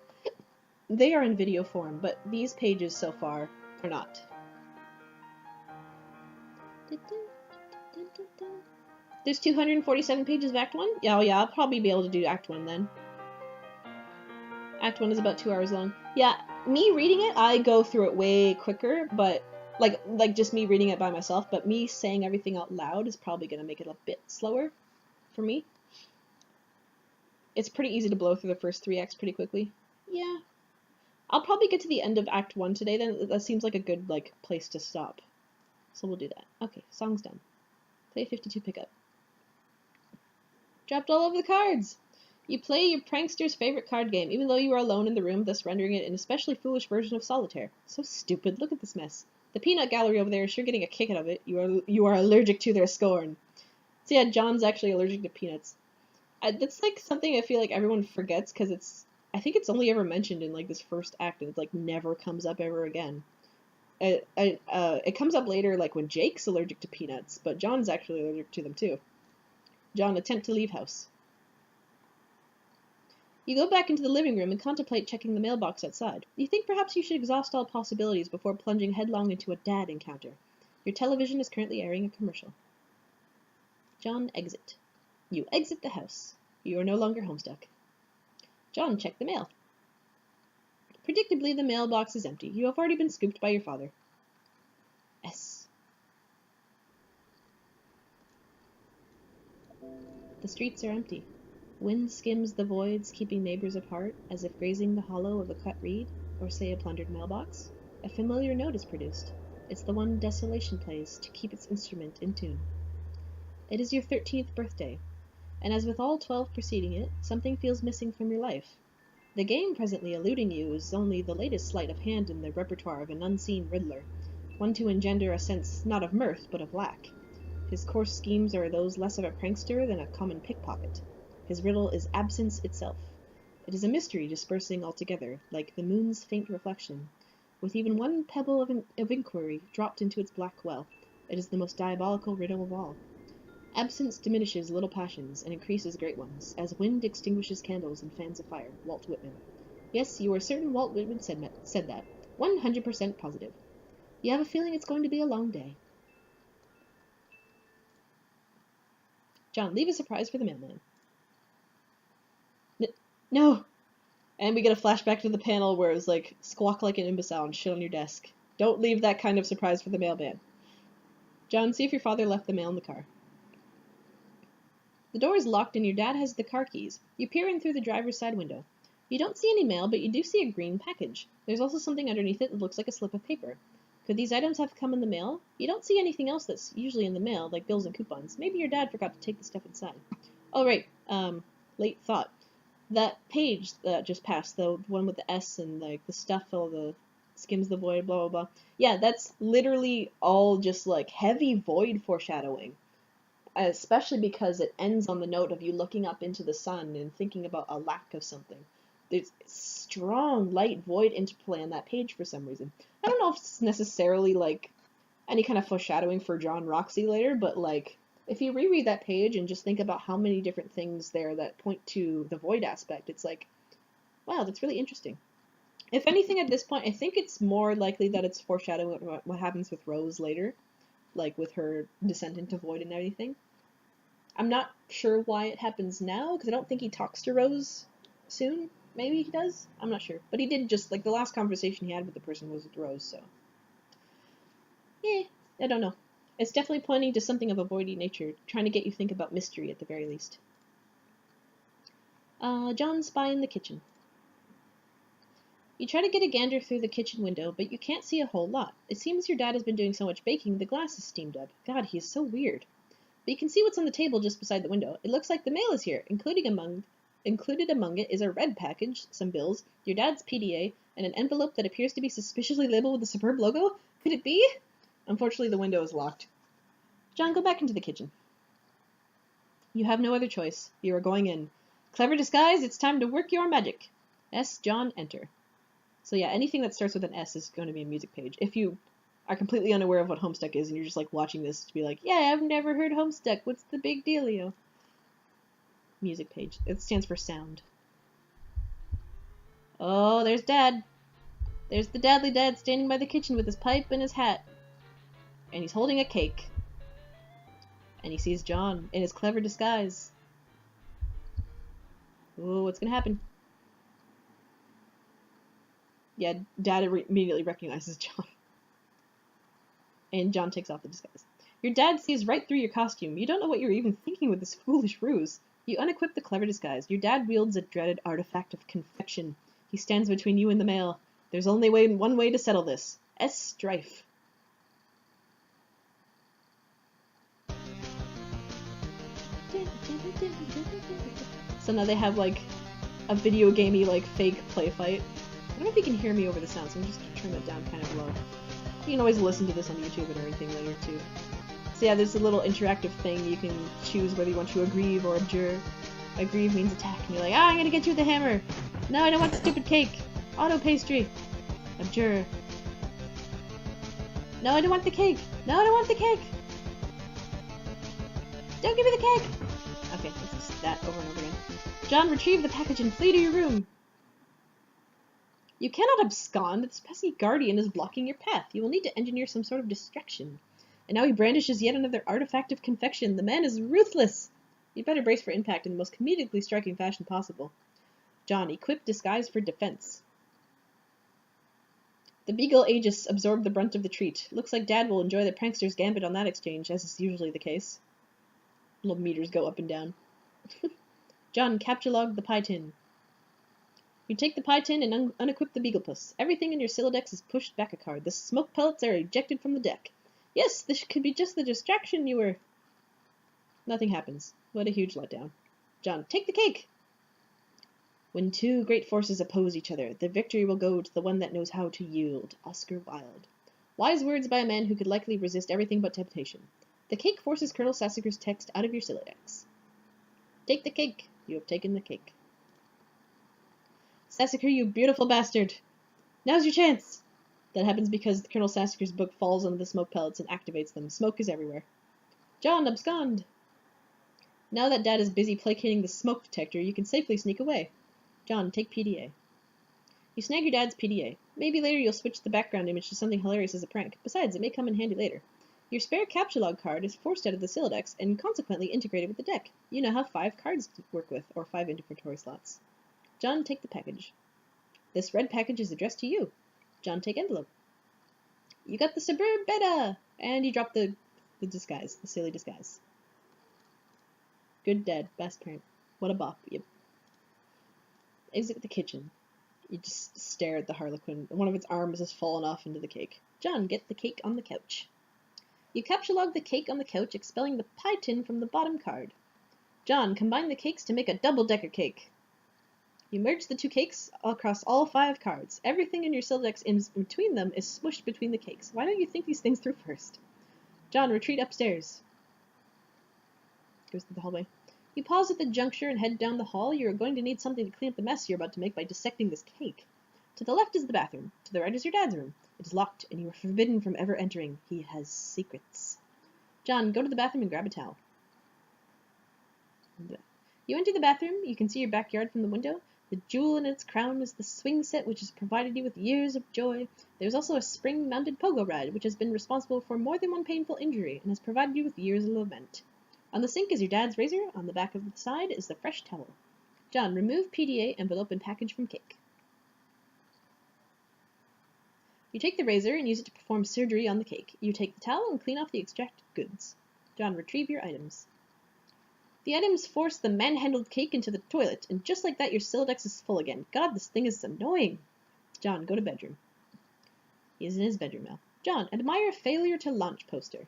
they are in video form, but these pages so far are not. There's 247 pages of Act 1? Yeah, oh yeah, I'll probably be able to do Act 1 then. Act 1 is about 2 hours long. Yeah, me reading it, I go through it way quicker, but like just me reading it by myself, but me saying everything out loud is probably going to make it a bit slower for me. It's pretty easy to blow through the first 3 acts pretty quickly. Yeah. I'll probably get to the end of Act 1 today, then that seems like a good, like, place to stop. So we'll do that. Okay, song's done. Play 52 pickup. Dropped all over the cards! You play your prankster's favorite card game, even though you are alone in the room, thus rendering it an especially foolish version of solitaire. So stupid, look at this mess. The peanut gallery over there is sure getting a kick out of it. You are allergic to their scorn. So yeah, John's actually allergic to peanuts. That's like something I feel like everyone forgets, because I think it's only ever mentioned in like this first act, and it like never comes up ever again. It comes up later, like when Jake's allergic to peanuts, but John's actually allergic to them too. John, attempt to leave house. You go back into the living room and contemplate checking the mailbox outside. You think perhaps you should exhaust all possibilities before plunging headlong into a dad encounter. Your television is currently airing a commercial. John, exit. You exit the house. You are no longer Homestuck. John, check the mail. Predictably, the mailbox is empty. You have already been scooped by your father. S. The streets are empty. Wind skims the voids, keeping neighbors apart, as if grazing the hollow of a cut reed, or say a plundered mailbox. A familiar note is produced. It's the one Desolation plays to keep its instrument in tune. It is your 13th birthday, and as with all 12 preceding it, something feels missing from your life. The game presently eluding you is only the latest sleight of hand in the repertoire of an unseen riddler, one to engender a sense not of mirth, but of lack. His coarse schemes are those less of a prankster than a common pickpocket. His riddle is absence itself. It is a mystery dispersing altogether, like the moon's faint reflection. With even one pebble of inquiry dropped into its black well, it is the most diabolical riddle of all. Absence diminishes little passions, and increases great ones, as wind extinguishes candles and fans of fire. Walt Whitman. Yes, you are certain Walt Whitman said that. 100% positive. You have a feeling it's going to be a long day. John, leave a surprise for the mailman. No! And we get a flashback to the panel where it was like, squawk like an imbecile and shit on your desk. Don't leave that kind of surprise for the mailman. John, see if your father left the mail in the car. The door is locked and your dad has the car keys. You peer in through the driver's side window. You don't see any mail, but you do see a green package. There's also something underneath it that looks like a slip of paper. Could these items have come in the mail? You don't see anything else that's usually in the mail, like bills and coupons. Maybe your dad forgot to take the stuff inside. Oh, right. Late thought. That page that just passed, the one with the S and like the stuff, all the skims the void, blah, blah, blah. Yeah, that's literally all just like heavy void foreshadowing. Especially because it ends on the note of you looking up into the sun and thinking about a lack of something. There's strong light void interplay on that page for some reason. I don't know if it's necessarily like any kind of foreshadowing for John Roxy later, but like if you reread that page and just think about how many different things there that point to the void aspect, it's like, wow, that's really interesting. If anything at this point, I think it's more likely that it's foreshadowing what happens with Rose later, like with her descent into void and everything. I'm not sure why it happens now, because I don't think he talks to Rose soon. Maybe he does? I'm not sure. But he did just, like, the last conversation he had with the person was with Rose, so. Yeah, I don't know. It's definitely pointing to something of a voidy nature, trying to get you to think about mystery at the very least. John's spy in the kitchen. You try to get a gander through the kitchen window, but you can't see a whole lot. It seems your dad has been doing so much baking, the glass is steamed up. God, he is so weird. But you can see what's on the table just beside the window. It looks like the mail is here. Included among it is a red package, some bills, your dad's PDA, and an envelope that appears to be suspiciously labeled with the Superb logo. Could it be? Unfortunately, the window is locked. John, go back into the kitchen. You have no other choice. You are going in. Clever disguise, it's time to work your magic. S. John, enter. So yeah, anything that starts with an S is going to be a music page. If you are completely unaware of what Homestuck is and you're just like watching this to be like, yeah, I've never heard Homestuck. What's the big dealio? Music page. It stands for sound. Oh, there's Dad. There's the dadly dad standing by the kitchen with his pipe and his hat. And he's holding a cake. And he sees John in his clever disguise. Ooh, what's gonna happen? Yeah, Dad immediately recognizes John. And John takes off the disguise. Your dad sees right through your costume. You don't know what you're even thinking with this foolish ruse. You unequip the clever disguise. Your dad wields a dreaded artifact of confection. He stands between you and the mail. There's only one way to settle this. S. Strife. So now they have like a video gamey like fake play fight. I don't know if you can hear me over the sound, so I'm just gonna turn it down kind of low. You can always listen to this on YouTube or anything later too. So yeah, there's a little interactive thing. You can choose whether you want to aggrieve or abjure. Aggrieve means attack, and you're like, I'm gonna get you with the hammer. No, I don't want the stupid cake. Auto pastry. Abjure. No, I don't want the cake. No, I don't want the cake. Don't give me the cake. Okay, this is that over and over again. John, retrieve the package and flee to your room. You cannot abscond. This pesky guardian is blocking your path. You will need to engineer some sort of distraction. And now he brandishes yet another artifact of confection. The man is ruthless. You'd better brace for impact in the most comedically striking fashion possible. John, equip disguise for defense. The Beagle Aegis absorbed the brunt of the treat. Looks like Dad will enjoy the prankster's gambit on that exchange, as is usually the case. Little meters go up and down. John, capture log the pie tin. You take the pie tin and unequip the Beaglepus. Everything in your Silodex is pushed back a card. The smoke pellets are ejected from the deck. Yes, this could be just the distraction you were... Nothing happens. What a huge letdown. John, take the cake! When two great forces oppose each other, the victory will go to the one that knows how to yield. Oscar Wilde. Wise words by a man who could likely resist everything but temptation. The cake forces Colonel Sassacre's text out of your Silodex. Take the cake. You have taken the cake. Sassacre, you beautiful bastard! Now's your chance! That happens because Colonel Sassacre's book falls on the smoke pellets and activates them. Smoke is everywhere. John, abscond! Now that Dad is busy placating the smoke detector, you can safely sneak away. John, take PDA. You snag your dad's PDA. Maybe later you'll switch the background image to something hilarious as a prank. Besides, it may come in handy later. Your spare capture log card is forced out of the Silodex and consequently integrated with the deck. You now have 5 cards to work with, or 5 inventory slots. John, take the package. This red package is addressed to you. John, take envelope. You got the Superb Beta! And you drop the disguise, the silly disguise. Good dad. Best parent. What a bop. Yep. Exit the kitchen. You just stare at the harlequin. One of its arms has fallen off into the cake. John, get the cake on the couch. You captchalogue the cake on the couch, expelling the pie tin from the bottom card. John, combine the cakes to make a double-decker cake. You merge the two cakes across all 5 cards. Everything in your Silladex in between them is smushed between the cakes. Why don't you think these things through first? John, retreat upstairs. Goes through the hallway. You pause at the juncture and head down the hall. You are going to need something to clean up the mess you're about to make by dissecting this cake. To the left is the bathroom. To the right is your dad's room. It is locked, and you are forbidden from ever entering. He has secrets. John, go to the bathroom and grab a towel. You enter the bathroom. You can see your backyard from the window. The jewel in its crown is the swing set, which has provided you with years of joy. There is also a spring-mounted pogo ride, which has been responsible for more than one painful injury, and has provided you with years of lament. On the sink is your dad's razor. On the back of the side is the fresh towel. John, remove PDA, envelope, and package from cake. You take the razor and use it to perform surgery on the cake. You take the towel and clean off the extracted goods. John, retrieve your items. The items force the manhandled cake into the toilet, and just like that your Silladex is full again. God, this thing is annoying. John, go to bedroom. He is in his bedroom now. John, admire failure to launch poster.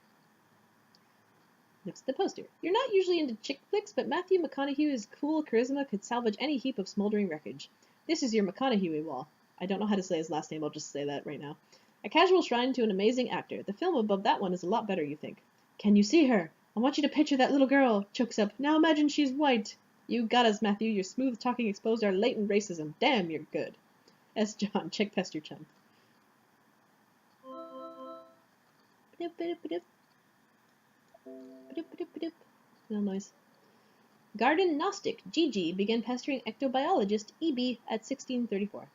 Looks at the poster. You're not usually into chick flicks, but Matthew McConaughey's cool charisma could salvage any heap of smoldering wreckage. This is your McConaughey wall. I don't know how to say his last name, I'll just say that right now. A casual shrine to an amazing actor. The film above that one is a lot better, you think. Can you see her? I want you to picture that little girl. Chokes up. Now imagine she's white. You got us, Matthew. Your smooth talking exposed our latent racism. Damn, you're good. S. John, check Pesterchum. No noise. Garden Gnostic, Gigi, began pestering ectobiologist EB at 1634.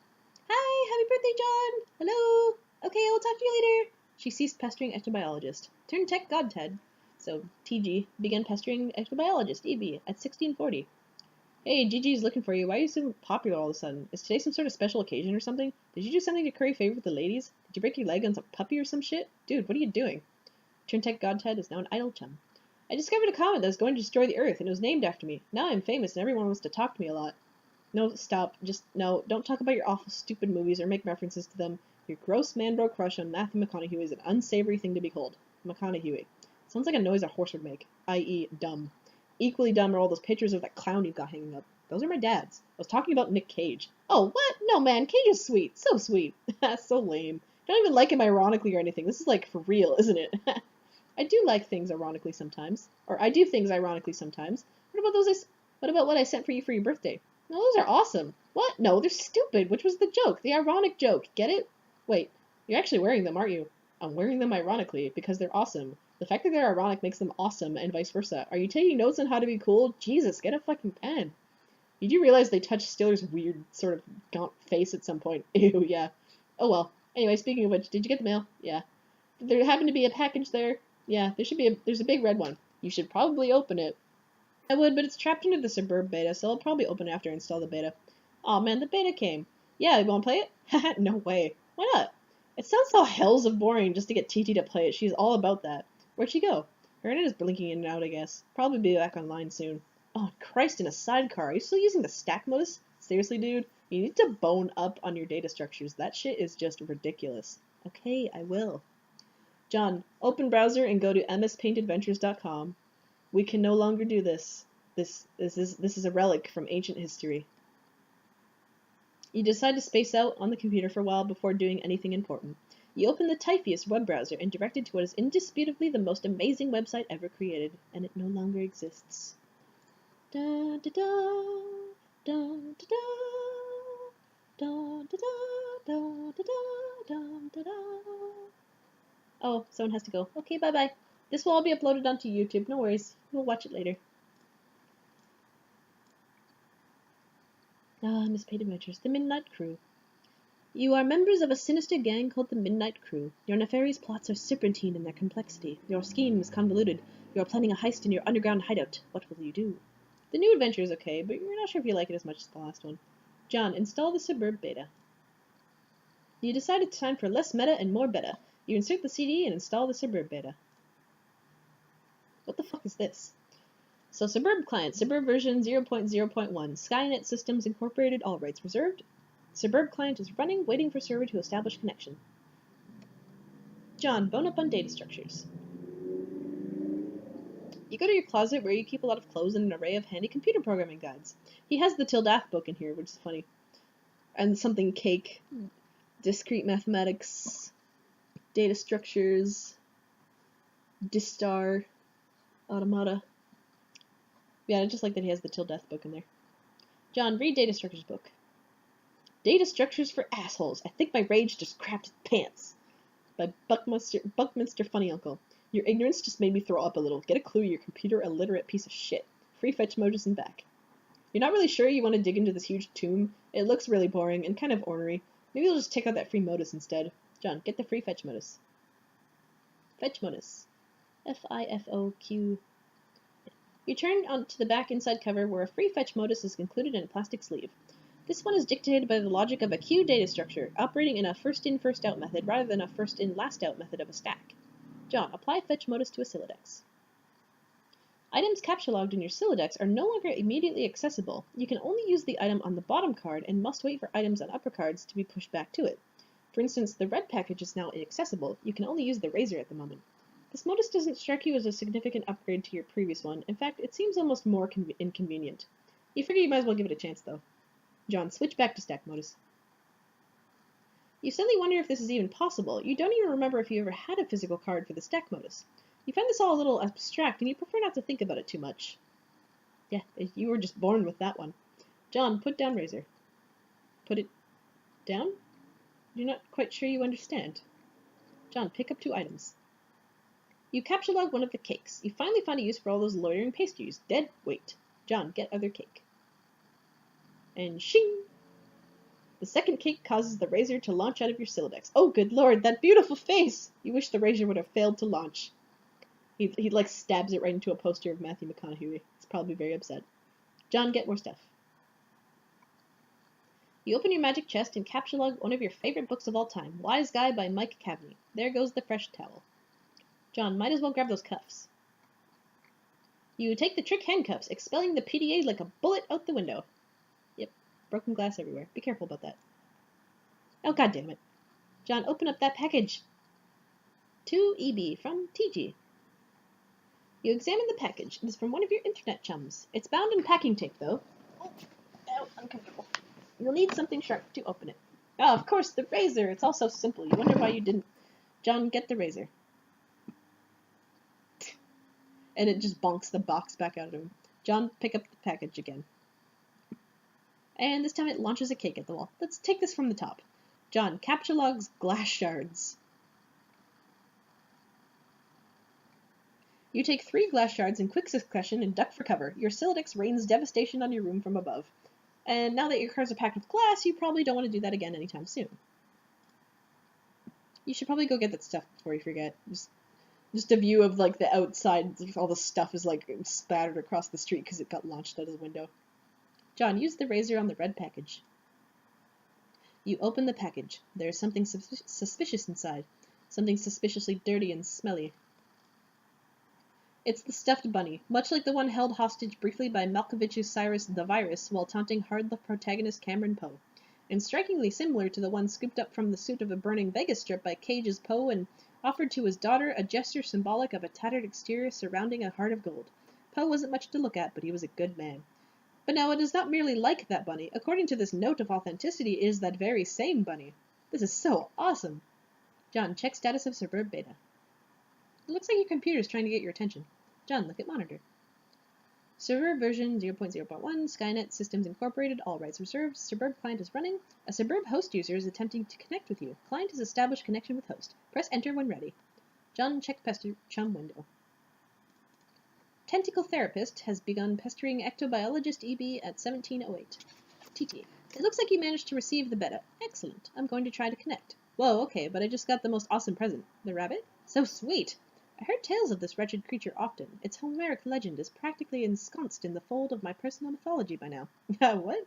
Hi, happy birthday, John! Hello! Okay, I'll talk to you later! She ceased pestering ectobiologist. Turn tech god Ted. So, TG began pestering ectobiologist EB at 1640. Hey, Gigi's looking for you. Why are you so popular all of a sudden? Is today some sort of special occasion or something? Did you do something to curry favor with the ladies? Did you break your leg on some puppy or some shit? Dude, what are you doing? Turn tech god Ted is now an idle chum. I discovered a comet that was going to destroy the Earth, and it was named after me. Now I'm famous, and everyone wants to talk to me a lot. No, stop. Just, no, don't talk about your awful, stupid movies or make references to them. Your gross man-bro crush on Matthew McConaughey is an unsavory thing to behold. McConaughey. Sounds like a noise a horse would make, i.e. dumb. Equally dumb are all those pictures of that clown you've got hanging up. Those are my dad's. I was talking about Nick Cage. Oh, what? No, man, Cage is sweet. So sweet. So lame. Don't even like him ironically or anything. This is like for real, isn't it? I do like things ironically sometimes. Or I do things ironically sometimes. What about what I sent for you for your birthday? No, those are awesome. What? No, they're stupid. Which was the joke? The ironic joke. Get it? Wait, you're actually wearing them, aren't you? I'm wearing them ironically because they're awesome. The fact that they're ironic makes them awesome and vice versa. Are you taking notes on how to be cool? Jesus, get a fucking pen. Did you realize they touched Stiller's weird sort of gaunt face at some point? Ew, yeah. Oh well. Anyway, speaking of which, did you get the mail? Yeah. Did there happen to be a package there? Yeah, there's a big red one. You should probably open it. I would, but it's trapped into the Suburb beta, so I'll probably open it after I install the beta. Aw, man, the beta came. Yeah, you wanna play it? Haha, no way. Why not? It sounds so hells of boring just to get TT to play it. She's all about that. Where'd she go? Her internet is blinking in and out, I guess. Probably be back online soon. Oh, Christ, in a sidecar. Are you still using the stack modus? Seriously, dude? You need to bone up on your data structures. That shit is just ridiculous. Okay, I will. John, open browser and go to mspaintadventures.com. We can no longer do this. This is a relic from ancient history. You decide to space out on the computer for a while before doing anything important. You open the Typheus web browser and direct it to what is indisputably the most amazing website ever created, and it no longer exists. Da da da da da da da da da da da da da. Oh, someone has to go. Okay, bye-bye. This will all be uploaded onto YouTube. No worries. We'll watch it later. Ah, Miss Paid Adventures. The Midnight Crew. You are members of a sinister gang called the Midnight Crew. Your nefarious plots are serpentine in their complexity. Your scheme is convoluted. You are planning a heist in your underground hideout. What will you do? The new adventure is okay, but you're not sure if you like it as much as the last one. John, install the Suburb beta. You decide it's time for less meta and more beta. You insert the CD and install the Suburb beta. What the fuck is this? So Suburb client, Suburb version 0.0.1, Skynet Systems Incorporated, all rights reserved. Suburb client is running, waiting for server to establish connection. John, bone up on data structures. You go to your closet where you keep a lot of clothes and an array of handy computer programming guides. He has the Tildath book in here, which is funny. And something cake, discrete mathematics, data structures, Distar, automata. Yeah, I just like that he has the Tildath book in there. John, read data structures book. Data structures for assholes. I think my rage just crapped its pants. By Buckminster Funny Uncle. Your ignorance just made me throw up a little. Get a clue, you computer illiterate piece of shit. Free fetch modus and back. You're not really sure you want to dig into this huge tomb? It looks really boring and kind of ornery. Maybe you'll just take out that free modus instead. John, get the free fetch modus. Fetch modus. F-I-F-O-Q. You turn onto the back inside cover where a free fetch modus is included in a plastic sleeve. This one is dictated by the logic of a queue data structure, operating in a first-in, first-out method rather than a first-in, last-out method of a stack. John, apply fetch modus to a Sylladex. Items captchalogged in your Sylladex are no longer immediately accessible. You can only use the item on the bottom card and must wait for items on upper cards to be pushed back to it. For instance, the red package is now inaccessible. You can only use the razor at the moment. This modus doesn't strike you as a significant upgrade to your previous one. In fact, it seems almost more inconvenient. You figure you might as well give it a chance, though. John, switch back to stack modus. You suddenly wonder if this is even possible. You don't even remember if you ever had a physical card for the stack modus. You find this all a little abstract, and you prefer not to think about it too much. Yeah, you were just born with that one. John, put down razor. Put it down? You're not quite sure you understand. John, pick up 2 items. You captchalog one of the cakes. You finally find a use for all those loitering pastries. Dead weight. John, get other cake. And shing! The second cake causes the razor to launch out of your Sylladex. Oh, good lord, that beautiful face! You wish the razor would have failed to launch. He like stabs it right into a poster of Matthew McConaughey. He's probably very upset. John, get more stuff. You open your magic chest and captchalog one of your favorite books of all time, Wise Guy by Mike Cavney. There goes the fresh towel. John, might as well grab those cuffs. You take the trick handcuffs, expelling the PDA like a bullet out the window. Yep, broken glass everywhere. Be careful about that. Oh, goddammit. John, open up that package. 2 EB from TG. You examine the package. It is from one of your internet chums. It's bound in packing tape, though. Oh, ow, uncomfortable. You'll need something sharp to open it. Oh, of course, the razor. It's all so simple. You wonder why you didn't. John, get the razor. And it just bonks the box back out of him. John, pick up the package again. And this time it launches a cake at the wall. Let's take this from the top. John, captchalogs glass shards. You take 3 glass shards in quick succession and duck for cover. Your Sylladex rains devastation on your room from above. And now that your cards are packed with glass, you probably don't want to do that again anytime soon. You should probably go get that stuff before you forget. Just a view of like the outside, all the stuff is like spattered across the street because it got launched out of the window. John, use the razor on the red package. You open the package. There is something suspicious inside. Something suspiciously dirty and smelly. It's the stuffed bunny, much like the one held hostage briefly by Malkovich's Cyrus the Virus while taunting hard the protagonist Cameron Poe, and strikingly similar to the one scooped up from the suit of a burning Vegas strip by Cage's Poe and offered to his daughter, a gesture symbolic of a tattered exterior surrounding a heart of gold. Poe wasn't much to look at, but he was a good man. But no, it is not merely like that bunny. According to this note of authenticity, it is that very same bunny. This is so awesome. John, check status of Suburb Beta. It looks like your computer is trying to get your attention. John, look at monitor. Server version 0.0.1, Skynet Systems Incorporated, all rights reserved. Suburb client is running. A Suburb host user is attempting to connect with you. Client has established connection with host. Press enter when ready. John, check Pesterchum window. Tentacle Therapist has begun pestering Ectobiologist EB at 1708. TT. It looks like you managed to receive the beta. Excellent. I'm going to try to connect. Whoa, okay, but I just got the most awesome present. The rabbit? So sweet. I heard tales of this wretched creature often. Its Homeric legend is practically ensconced in the fold of my personal mythology by now. What?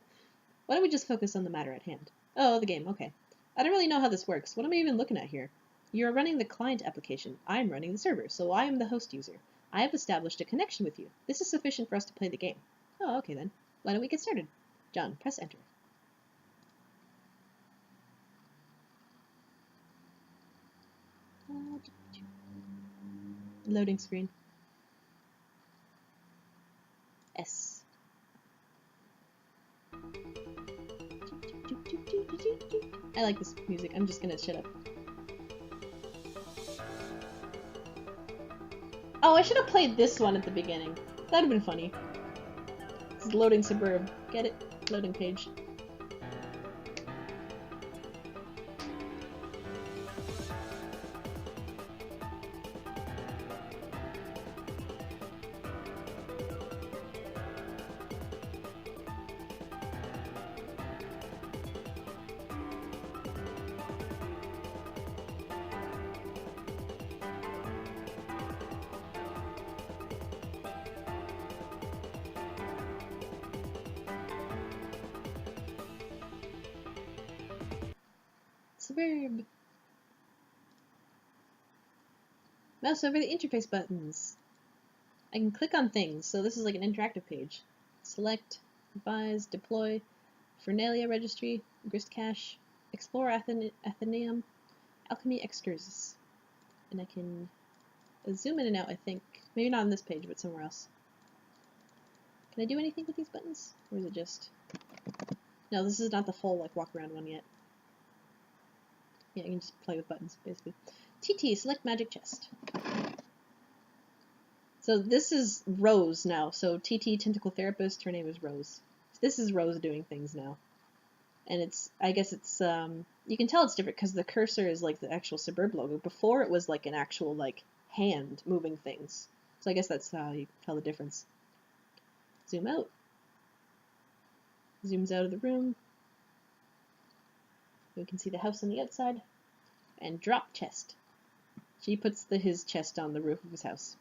Why don't we just focus on the matter at hand? Oh, the game, okay. I don't really know how this works. What am I even looking at here? You are running the client application. I'm running the server, so I am the host user. I have established a connection with you. This is sufficient for us to play the game. Oh, okay then. Why don't we get started? John, press enter. Loading screen. S. I like this music. I'm just gonna shut up. Oh, I should have played this one at the beginning. That'd have been funny. This is loading suburb. Get it? Loading page. Suburb. Mouse over the interface buttons. I can click on things, so this is like an interactive page. Select, revise, deploy, Fernalia registry, grist cache, explore Athenaeum, alchemy excursus. And I can zoom in and out, I think. Maybe not on this page, but somewhere else. Can I do anything with these buttons? Or is it just... No, this is not the full like walk around one yet. Yeah, I can just play with buttons, basically. TT, select magic chest. So this is Rose now. So TT, tentacle therapist, her name is Rose. This is Rose doing things now. And it's, I guess it's, you can tell it's different because the cursor is like the actual Suburb logo. Before it was like an actual like hand moving things. So I guess that's how you tell the difference. Zoom out. Zooms out of the room. We can see the house on the outside. And drop chest. She puts his chest on the roof of his house.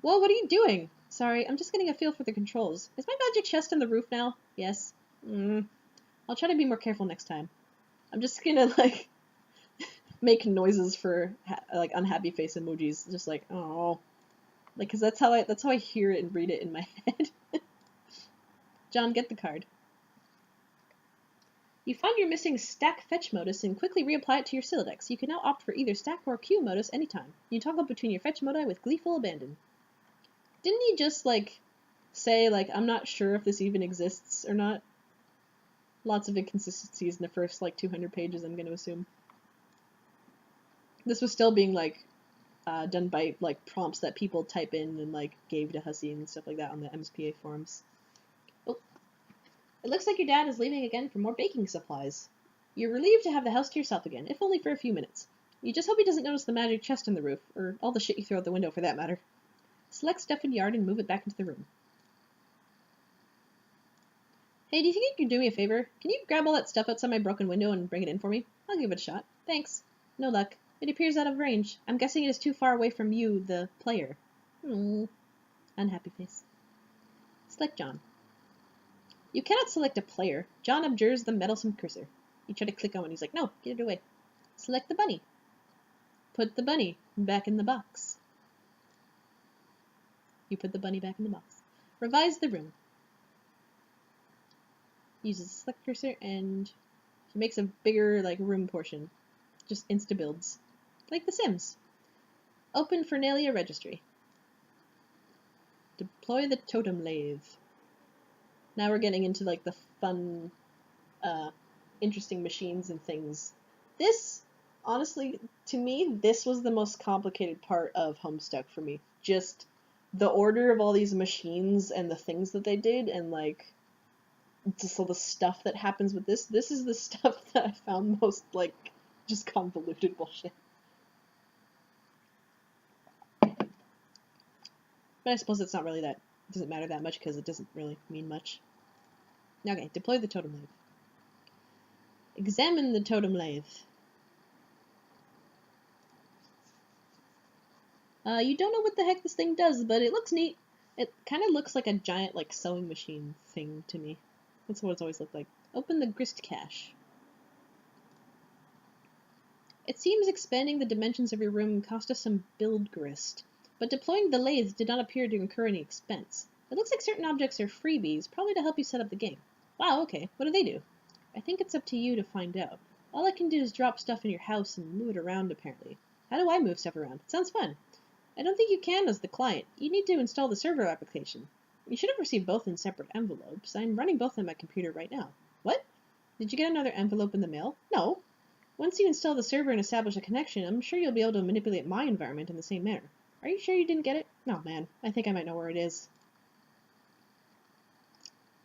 Whoa, what are you doing? Sorry, I'm just getting a feel for the controls. Is my magic chest on the roof now? Yes. I'll try to be more careful next time. I'm just gonna, like, make noises for, like, unhappy face emojis. Just like, oh. Like, cause that's how I hear it and read it in my head. John, get the card. You find your missing stack fetch modus and quickly reapply it to your Sylladex. You can now opt for either stack or queue modus anytime. You toggle between your fetch modi with gleeful abandon. Didn't he just, like, say, like, I'm not sure if this even exists or not? Lots of inconsistencies in the first, like, 200 pages, I'm gonna assume. This was still being, like, done by, like, prompts that people type in and, like, gave to Hussey and stuff like that on the MSPA forums. Oh. It looks like your dad is leaving again for more baking supplies. You're relieved to have the house to yourself again, if only for a few minutes. You just hope he doesn't notice the magic chest in the roof, or all the shit you throw out the window for that matter. Select stuff in yard and move it back into the room. Hey, do you think you can do me a favor? Can you grab all that stuff outside my broken window and bring it in for me? I'll give it a shot. Thanks. No luck. It appears out of range. I'm guessing it is too far away from you, the player. Unhappy face. Select John. You cannot select a player. John abjures the meddlesome cursor. You try to click on it, he's like, no, get it away. Select the bunny. Put the bunny back in the box. You put the bunny back in the box. Revise the room. Uses the select cursor and he makes a bigger, like, room portion. Just insta-builds. Like The Sims. Open Fernalia registry. Deploy the totem lathe. Now we're getting into, like, the fun, interesting machines and things. This, honestly, to me, this was the most complicated part of Homestuck for me. Just the order of all these machines and the things that they did, and, like, just all the stuff that happens with this. This is the stuff that I found most, like, just convoluted bullshit. But I suppose it's not really that, it doesn't matter that much because it doesn't really mean much. Okay, deploy the totem lathe. Examine the totem lathe. You don't know what the heck this thing does, but it looks neat. It kind of looks like a giant, like, sewing machine thing to me. That's what it's always looked like. Open the grist cache. It seems expanding the dimensions of your room cost us some build grist. but deploying the lathe did not appear to incur any expense. It looks like certain objects are freebies, probably to help you set up the game. Wow, okay. What do they do? I think it's up to you to find out. All I can do is drop stuff in your house and move it around, apparently. How do I move stuff around? It sounds fun. I don't think you can as the client. You need to install the server application. You should have received both in separate envelopes. I'm running both on my computer right now. What? Did you get another envelope in the mail? No. Once you install the server and establish a connection, I'm sure you'll be able to manipulate my environment in the same manner. Are you sure you didn't get it? Oh man, I think I might know where it is.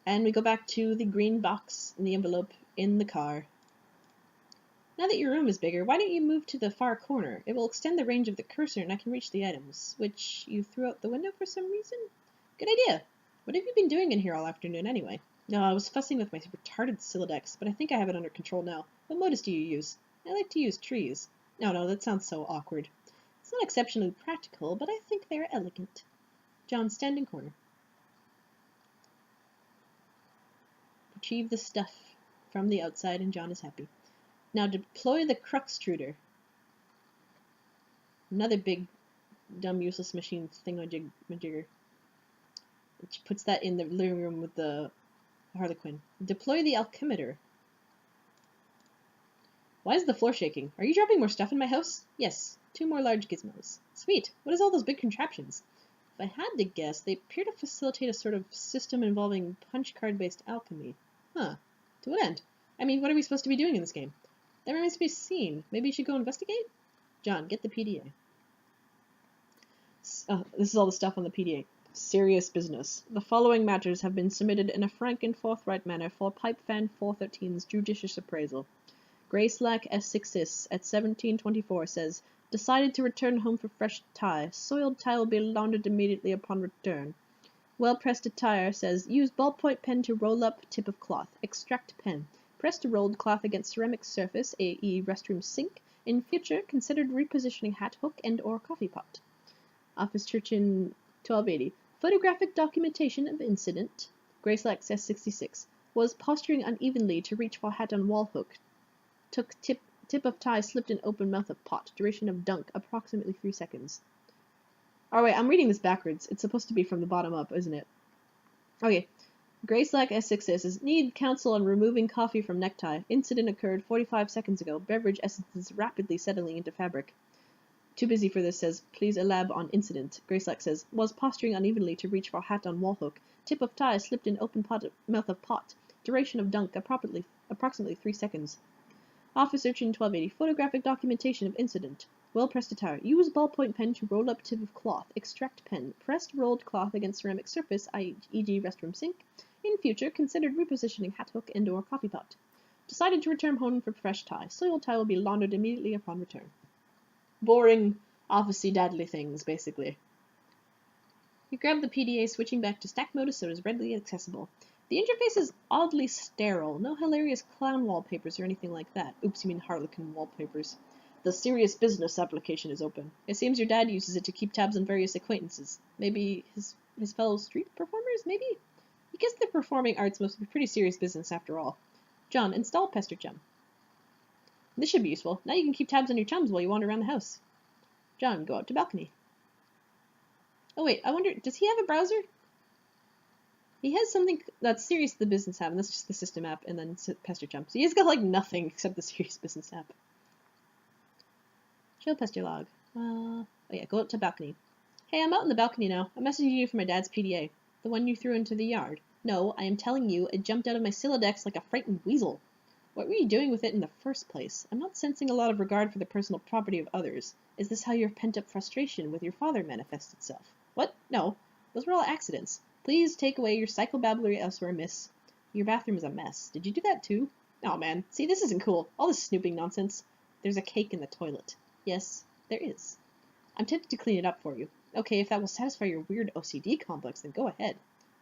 And we go back to the green box in the envelope in the car. Now that your room is bigger, why don't you move to the far corner? It will extend the range of the cursor and I can reach the items, which you threw out the window for some reason? Good idea. What have you been doing in here all afternoon anyway? No, I was fussing with my retarded Silodex, but I think I have it under control now. What modus do you use? I like to use trees. No, that sounds so awkward. It's not exceptionally practical, but I think they are elegant. John, stand in corner. Retrieve the stuff from the outside and John is happy. Now deploy the Cruxtruder. Another big, dumb, useless machine thingamajigger. Which puts that in the living room with the Harlequin. Deploy the Alchemitter. Why is the floor shaking? Are you dropping more stuff in my house? Yes, 2 more large gizmos. Sweet. What is all those big contraptions? If I had to guess, they appear to facilitate a sort of system involving punch card-based alchemy. Huh. To what end? I mean, what are we supposed to be doing in this game? That remains to be seen. Maybe you should go investigate? John, get the PDA. This is all the stuff on the PDA. Serious business. The following matters have been submitted in a frank and forthright manner for Pipe Fan 413's judicious appraisal. Grayslack S6is at 1724 says, decided to return home for fresh tie. Soiled tie will be laundered immediately upon return. Well-pressed attire says, use ballpoint pen to roll up tip of cloth. Extract pen. Pressed rolled cloth against ceramic surface, a.e. restroom sink. In future, considered repositioning hat hook and or coffee pot. Office Church in 1280. Photographic documentation of incident. Grayslack S66. Was posturing unevenly to reach for hat on wall hook. Took tip of tie slipped in open mouth of pot. Duration of dunk, approximately 3 seconds. Oh wait, I'm reading this backwards. It's supposed to be from the bottom up, isn't it? Okay. Grayslack S6 says, need counsel on removing coffee from necktie. Incident occurred 45 seconds ago. Beverage essences rapidly settling into fabric. Too busy for this says, please elab on incident. Grayslack says, was posturing unevenly to reach for hat on wall hook. Tip of tie slipped in open mouth of pot. Duration of dunk, approximately 3 seconds. Office Urchin 1280. Photographic documentation of incident. Well-pressed attire. Use ballpoint pen to roll up tip of cloth. Extract pen. Pressed rolled cloth against ceramic surface, e.g. restroom sink. In future, considered repositioning hat hook and or coffee pot. Decided to return home for fresh tie. Soiled tie will be laundered immediately upon return. Boring, office-y daddly things, basically. You grab the PDA, switching back to stack mode so it is readily accessible. The interface is oddly sterile. No hilarious clown wallpapers or anything like that. Oops, you mean Harlequin wallpapers. The serious business application is open. It seems your dad uses it to keep tabs on various acquaintances. Maybe his fellow street performers, maybe? I guess the performing arts must be pretty serious business after all. John, install Pesterchum. This should be useful. Now you can keep tabs on your chums while you wander around the house. John, go out to balcony. Oh wait, I wonder, does he have a browser? He has something that's Serious the Business app, and that's just the system app, and then Pesterchum. So he's got like nothing except the Serious Business app. Show Pester log. Oh yeah, go out to balcony. Hey, I'm out in the balcony now. I'm messaging you from my dad's PDA. The one you threw into the yard. No, I am telling you, it jumped out of my Silodex like a frightened weasel. What were you doing with it in the first place? I'm not sensing a lot of regard for the personal property of others. Is this how your pent-up frustration with your father manifests itself? What? No. Those were all accidents. Please take away your psychobabblery elsewhere, miss. Your bathroom is a mess. Did you do that too? Oh man, see, this isn't cool. All this snooping nonsense. There's a cake in the toilet. Yes, there is. I'm tempted to clean it up for you. Okay, if that will satisfy your weird OCD complex, then go ahead.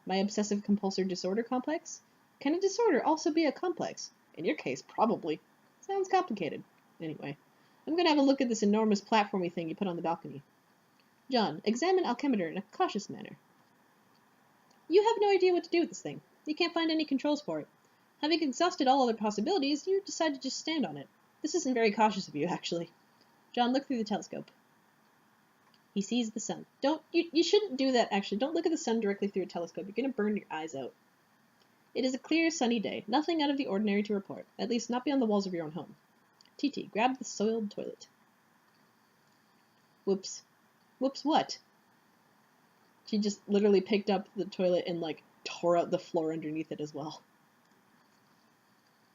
My obsessive-compulsive disorder complex? Can a disorder also be a complex? In your case, probably. Sounds complicated. Anyway, I'm gonna have a look at this enormous platformy thing you put on the balcony. John, examine Alchemitter in a cautious manner. You have no idea what to do with this thing. You can't find any controls for it. Having exhausted all other possibilities, you decide to just stand on it. This isn't very cautious of you, actually. John, look through the telescope. He sees the sun. You shouldn't do that, actually. Don't look at the sun directly through a telescope. You're going to burn your eyes out. It is a clear, sunny day. Nothing out of the ordinary to report. At least not beyond the walls of your own home. TT, grab the soiled toilet. Whoops. Whoops what? She just literally picked up the toilet and, like, tore out the floor underneath it as well.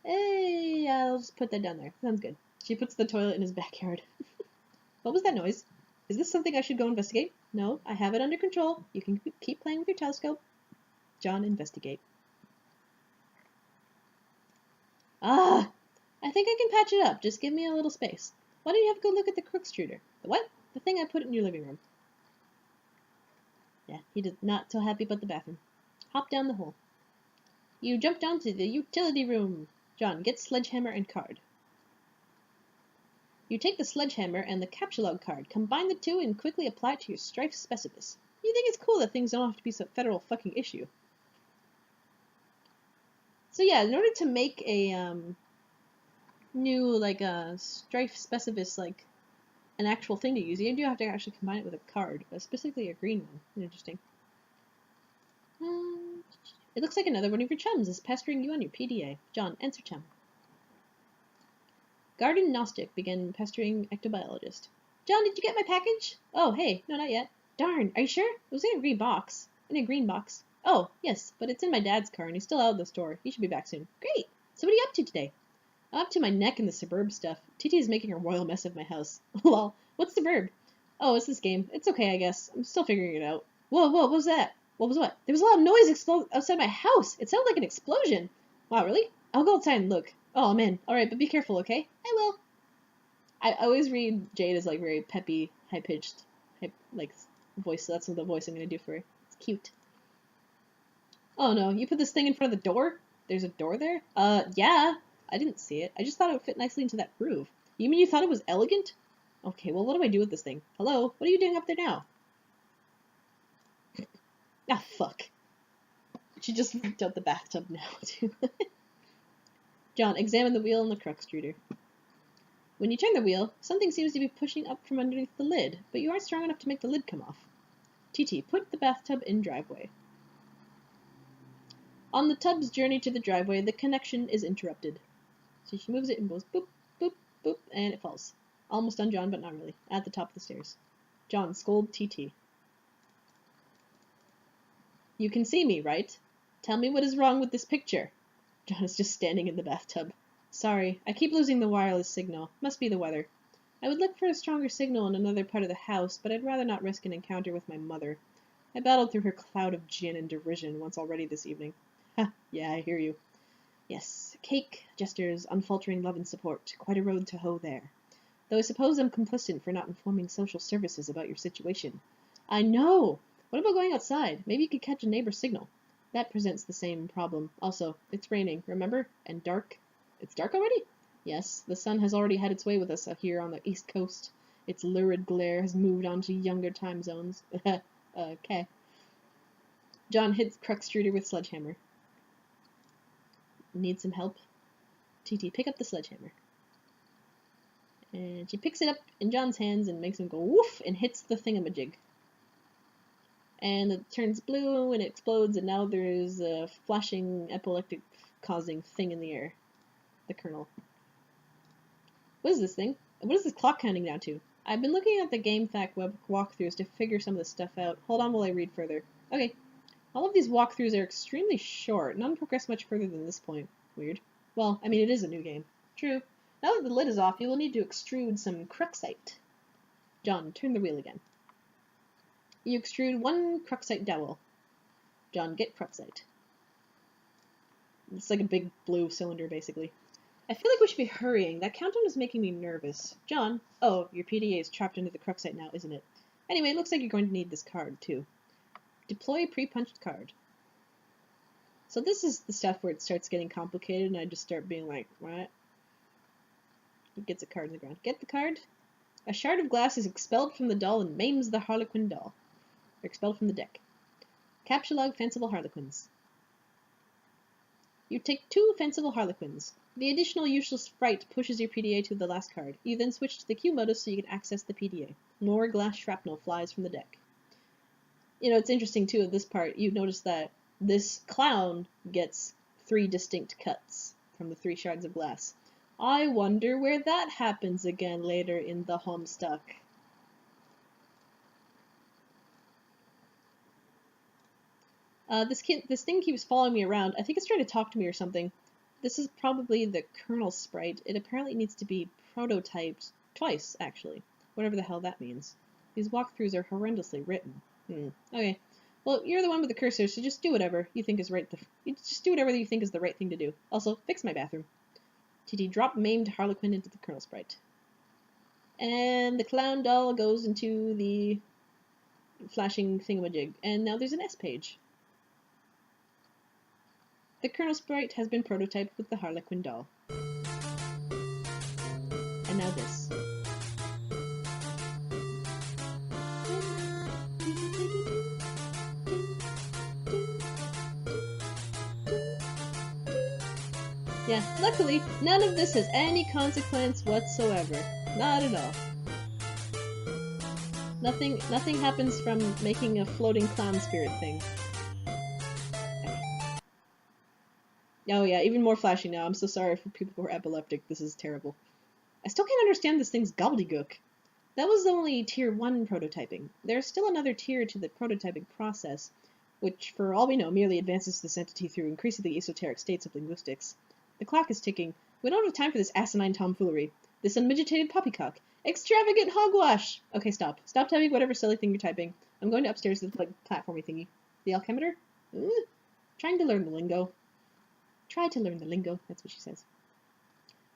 Hey, I'll just put that down there. Sounds good. She puts the toilet in his backyard. What was that noise? Is this something I should go investigate? No, I have it under control. You can keep playing with your telescope. John, investigate. Ah! I think I can patch it up. Just give me a little space. Why don't you have a good look at the crook extruder? The what? The thing I put in your living room. Yeah, he did not so happy about the bathroom. Hop down the hole. You jump down to the utility room. John, get sledgehammer and card. You take the sledgehammer and the capsulog card, combine the two, and quickly apply it to your strife specipus. You think it's cool that things don't have to be a federal fucking issue. So yeah, in order to make a new, like, strife specipus, like, an actual thing to use, you do have to actually combine it with a card, specifically a green one. Interesting. It looks like another one of your chums is pestering you on your PDA. John, answer chum. Garden Gnostic began pestering ectobiologist. John, did you get my package? Oh, hey, no, not yet. Darn, are you sure? It was in a green box. In a green box. Oh, yes, but it's in my dad's car and he's still out of the store. He should be back soon. Great. So what are you up to today? I'm up to my neck in the suburb stuff. TT is making a royal mess of my house. Lol. What's suburb? Oh, it's this game. It's okay, I guess. I'm still figuring it out. Whoa, what was that? What was what? There was a lot of noise outside my house. It sounded like an explosion. Wow, really? I'll go outside and look. Oh, man. Alright, but be careful, okay? I will. I always read Jade as, like, very peppy, high-pitched, like, voice, so that's the voice I'm gonna do for her. It's cute. Oh, no. You put this thing in front of the door? There's a door there? Yeah. I didn't see it. I just thought it would fit nicely into that groove. You mean you thought it was elegant? Okay, well, what do I do with this thing? Hello? What are you doing up there now? Ah, fuck. She just looked out the bathtub now, too. John, examine the wheel and the crook extruder. When you turn the wheel, something seems to be pushing up from underneath the lid, but you aren't strong enough to make the lid come off. TT, put the bathtub in driveway. On the tub's journey to the driveway, the connection is interrupted. So she moves it and goes boop, boop, boop, and it falls. Almost on John, but not really. At the top of the stairs. John, scold TT. You can see me, right? Tell me what is wrong with this picture. John is just standing in the bathtub. Sorry, I keep losing the wireless signal. Must be the weather. I would look for a stronger signal in another part of the house, but I'd rather not risk an encounter with my mother. I battled through her cloud of gin and derision once already this evening. Ha, yeah, I hear you. Yes, cake, gestures, unfaltering love and support. Quite a road to hoe there. Though I suppose I'm complicit for not informing social services about your situation. I know! What about going outside? Maybe you could catch a neighbor's signal. That presents the same problem. Also, it's raining, remember? And dark. It's dark already? Yes, the sun has already had its way with us out here on the east coast. Its lurid glare has moved on to younger time zones. Okay. John hits crook extruder with sledgehammer. Need some help? TT, pick up the sledgehammer. And she picks it up in John's hands and makes him go woof and hits the thingamajig. And it turns blue and it explodes, and now there's a flashing epileptic causing thing in the air. The kernel. What is this thing? What is this clock counting down to? I've been looking at the GameFAQ web walkthroughs to figure some of this stuff out. Hold on while I read further. Okay. All of these walkthroughs are extremely short. None progress much further than this point. Weird. Well, I mean, it is a new game. True. Now that the lid is off, you will need to extrude some cruxite. John, turn the wheel again. You extrude one cruxite dowel. John, get cruxite. It's like a big blue cylinder, basically. I feel like we should be hurrying. That countdown is making me nervous. John, oh, your PDA is trapped into the cruxite now, isn't it? Anyway, it looks like you're going to need this card, too. Deploy pre-punched card. So this is the stuff where it starts getting complicated, and I just start being like, what? He gets a card in the ground. Get the card? A shard of glass is expelled from the doll and maims the Harlequin doll. They're expelled from the deck. Capsulog fanciful Harlequins. You take 2 fanciful Harlequins. The additional useless sprite pushes your PDA to the last card. You then switch to the Q modus so you can access the PDA. More glass shrapnel flies from the deck. You know, it's interesting, too, at this part, you notice that this clown gets 3 distinct cuts from the 3 shards of glass. I wonder where that happens again later in the Homestuck. This thing keeps following me around. I think it's trying to talk to me or something. This is probably the Colonel sprite. It apparently needs to be prototyped twice, actually. Whatever the hell that means. These walkthroughs are horrendously written. Okay. Well, you're the one with the cursor, so just do whatever you think is right. Just do whatever you think is the right thing to do. Also, fix my bathroom. TT, drop maimed Harlequin into the Colonel sprite. And the clown doll goes into the flashing thingamajig. And now there's an S page. The Colonel sprite has been prototyped with the Harlequin doll. And now this. Yeah, luckily, none of this has any consequence whatsoever. Not at all. Nothing happens from making a floating clown spirit thing. Oh yeah, even more flashing now. I'm so sorry for people who are epileptic. This is terrible. I still can't understand this thing's gobbledygook. That was only Tier 1 prototyping. There's still another tier to the prototyping process, which, for all we know, merely advances this entity through increasingly esoteric states of linguistics. The clock is ticking. We don't have time for this asinine tomfoolery. This unmidgetated poppycock. Extravagant hogwash! Okay, stop. Stop typing whatever silly thing you're typing. I'm going upstairs to the platformy thingy. The alchemeter? Trying to learn the lingo. Try to learn the lingo, that's what she says.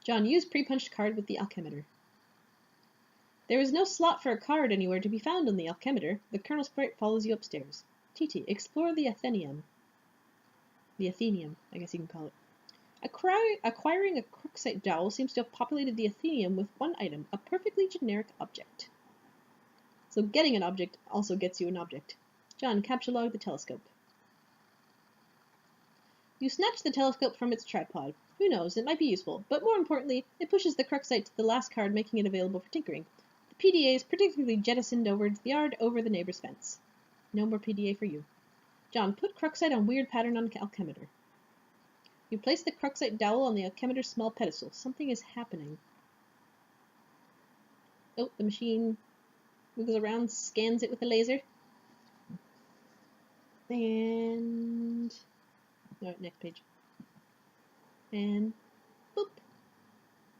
John, use pre-punched card with the alchemeter. There is no slot for a card anywhere to be found on the alchemeter. The Colonel sprite follows you upstairs. TT, explore the Athenium. The Athenium, I guess you can call it. Acquiring a crooksite dowel seems to have populated the Athenium with one item, a perfectly generic object. So getting an object also gets you an object. John, capture log the telescope. You snatch the telescope from its tripod. Who knows, it might be useful, but more importantly, it pushes the crooksite to the last card, making it available for tinkering. The PDA is particularly jettisoned over the yard over the neighbor's fence. No more PDA for you. John, put crooksite on weird pattern on alchemeter. You place the crooksite dowel on the alchemeter's small pedestal. Something is happening. Oh, the machine wiggles around, scans it with a laser. And... no, next page. And... boop.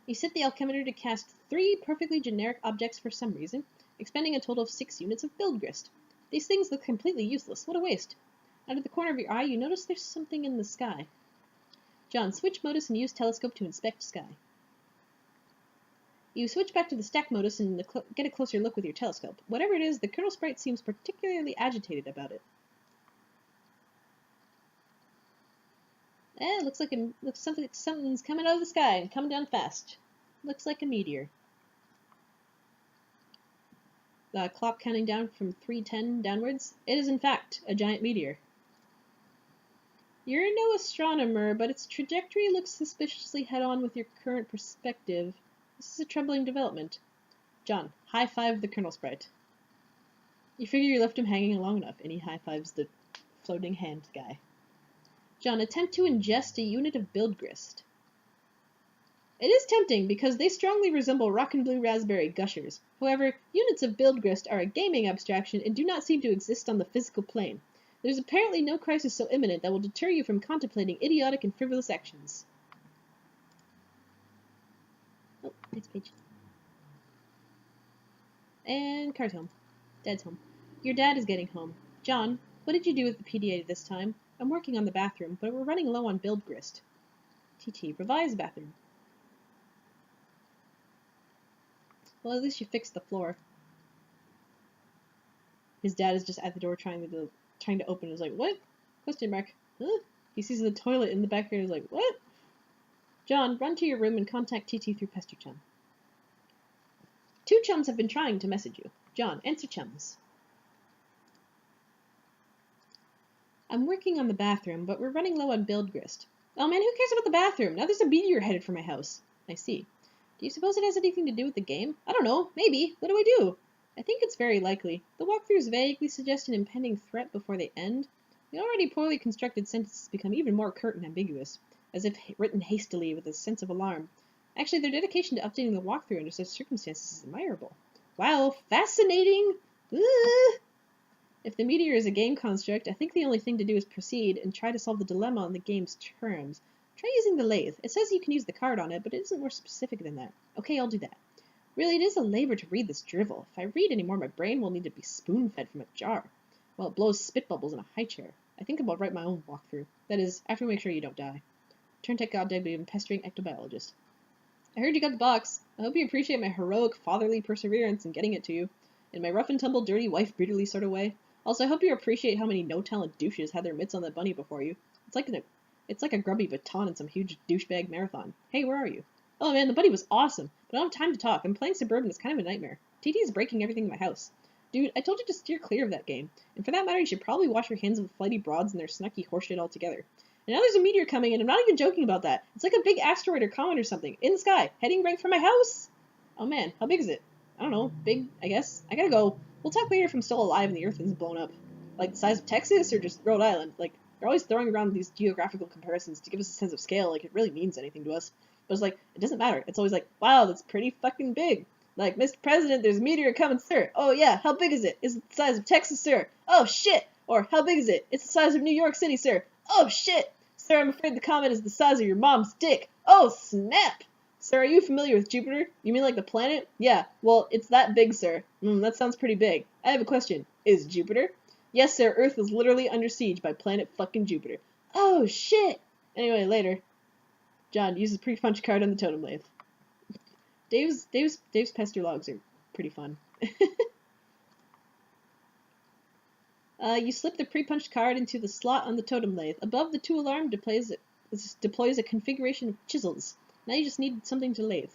You set the alchemeter to cast 3 perfectly generic objects for some reason, expending a total of 6 units of build grist. These things look completely useless. What a waste. Out of the corner of your eye, you notice there's something in the sky. John, switch modus and use telescope to inspect sky. You switch back to the stack modus and get a closer look with your telescope. Whatever it is, the Colonel sprite seems particularly agitated about it. Looks like something's coming out of the sky and coming down fast. Looks like a meteor. The clock counting down from 3:10 downwards. It is in fact a giant meteor. You're no astronomer, but its trajectory looks suspiciously head-on with your current perspective. This is a troubling development. John, high-five the Colonel sprite. You figure you left him hanging long enough, and he high-fives the floating hand guy. John, attempt to ingest a unit of build grist. It is tempting, because they strongly resemble rock and blue raspberry gushers. However, units of build grist are a gaming abstraction and do not seem to exist on the physical plane. There's apparently no crisis so imminent that will deter you from contemplating idiotic and frivolous actions. Oh, next page. And car's home. Dad's home. Your dad is getting home. John, what did you do with the PDA this time? I'm working on the bathroom, but we're running low on build grist. TT, revise bathroom. Well, at least you fixed the floor. His dad is just at the door trying to open. He's like, what? Question mark. Huh? He sees the toilet in the backyard. He's like, what? John, run to your room and contact TT through Pesterchum. 2 chums have been trying to message you. John, answer chums. I'm working on the bathroom, but we're running low on build grist. Oh man, who cares about the bathroom? Now there's a meteor headed for my house. I see. Do you suppose it has anything to do with the game? I don't know. Maybe. What do I do? I think it's very likely. The walkthroughs vaguely suggest an impending threat before they end. The already poorly constructed sentences become even more curt and ambiguous, as if written hastily with a sense of alarm. Actually, their dedication to updating the walkthrough under such circumstances is admirable. Wow, fascinating! If the meteor is a game construct, I think the only thing to do is proceed and try to solve the dilemma on the game's terms. Try using the lathe. It says you can use the card on it, but it isn't more specific than that. Okay, I'll do that. Really, it is a labor to read this drivel. If I read anymore, my brain will need to be spoon-fed from a jar, while it blows spit bubbles in a high chair. I think I'll write my own walkthrough. That is, after we make sure you don't die. Turn-tech goddamn and pestering ectobiologist. I heard you got the box. I hope you appreciate my heroic fatherly perseverance in getting it to you, in my rough-and-tumble, dirty, wife-beaterly sort of way. Also, I hope you appreciate how many no-talent douches had their mitts on that bunny before you. It's like a grubby baton in some huge douchebag marathon. Hey, where are you? Oh man, the bunny was awesome, but I don't have time to talk. I'm playing Suburban. It's kind of a nightmare. TT is breaking everything in my house. Dude, I told you to steer clear of that game. And for that matter, you should probably wash your hands of the flighty broads and their snucky horseshit altogether. And now there's a meteor coming, and I'm not even joking about that. It's like a big asteroid or comet or something, in the sky, heading right for my house. Oh man, how big is it? I don't know, big, I guess. I gotta go. We'll talk later if I'm still alive and the Earth isn't blown up. Like the size of Texas or just Rhode Island? Like, they're always throwing around these geographical comparisons to give us a sense of scale, like it really means anything to us. But it's like, it doesn't matter. It's always like, wow, that's pretty fucking big. Like, Mr. President, there's a meteor coming, sir. Oh yeah, how big is it? Is it the size of Texas, sir? Oh shit! Or, how big is it? It's the size of New York City, sir. Oh shit! Sir, I'm afraid the comet is the size of your mom's dick. Oh snap! Sir, are you familiar with Jupiter? You mean like the planet? Yeah, well, it's that big, sir. That sounds pretty big. I have a question. Is Jupiter? Yes, sir, Earth is literally under siege by planet fucking Jupiter. Oh shit! Anyway, later. John, use the pre-punch card on the totem lathe. Dave's pester logs are pretty fun. You slip the pre-punched card into the slot on the totem lathe. Above the to alarm deploys a configuration of chisels. Now you just need something to lathe.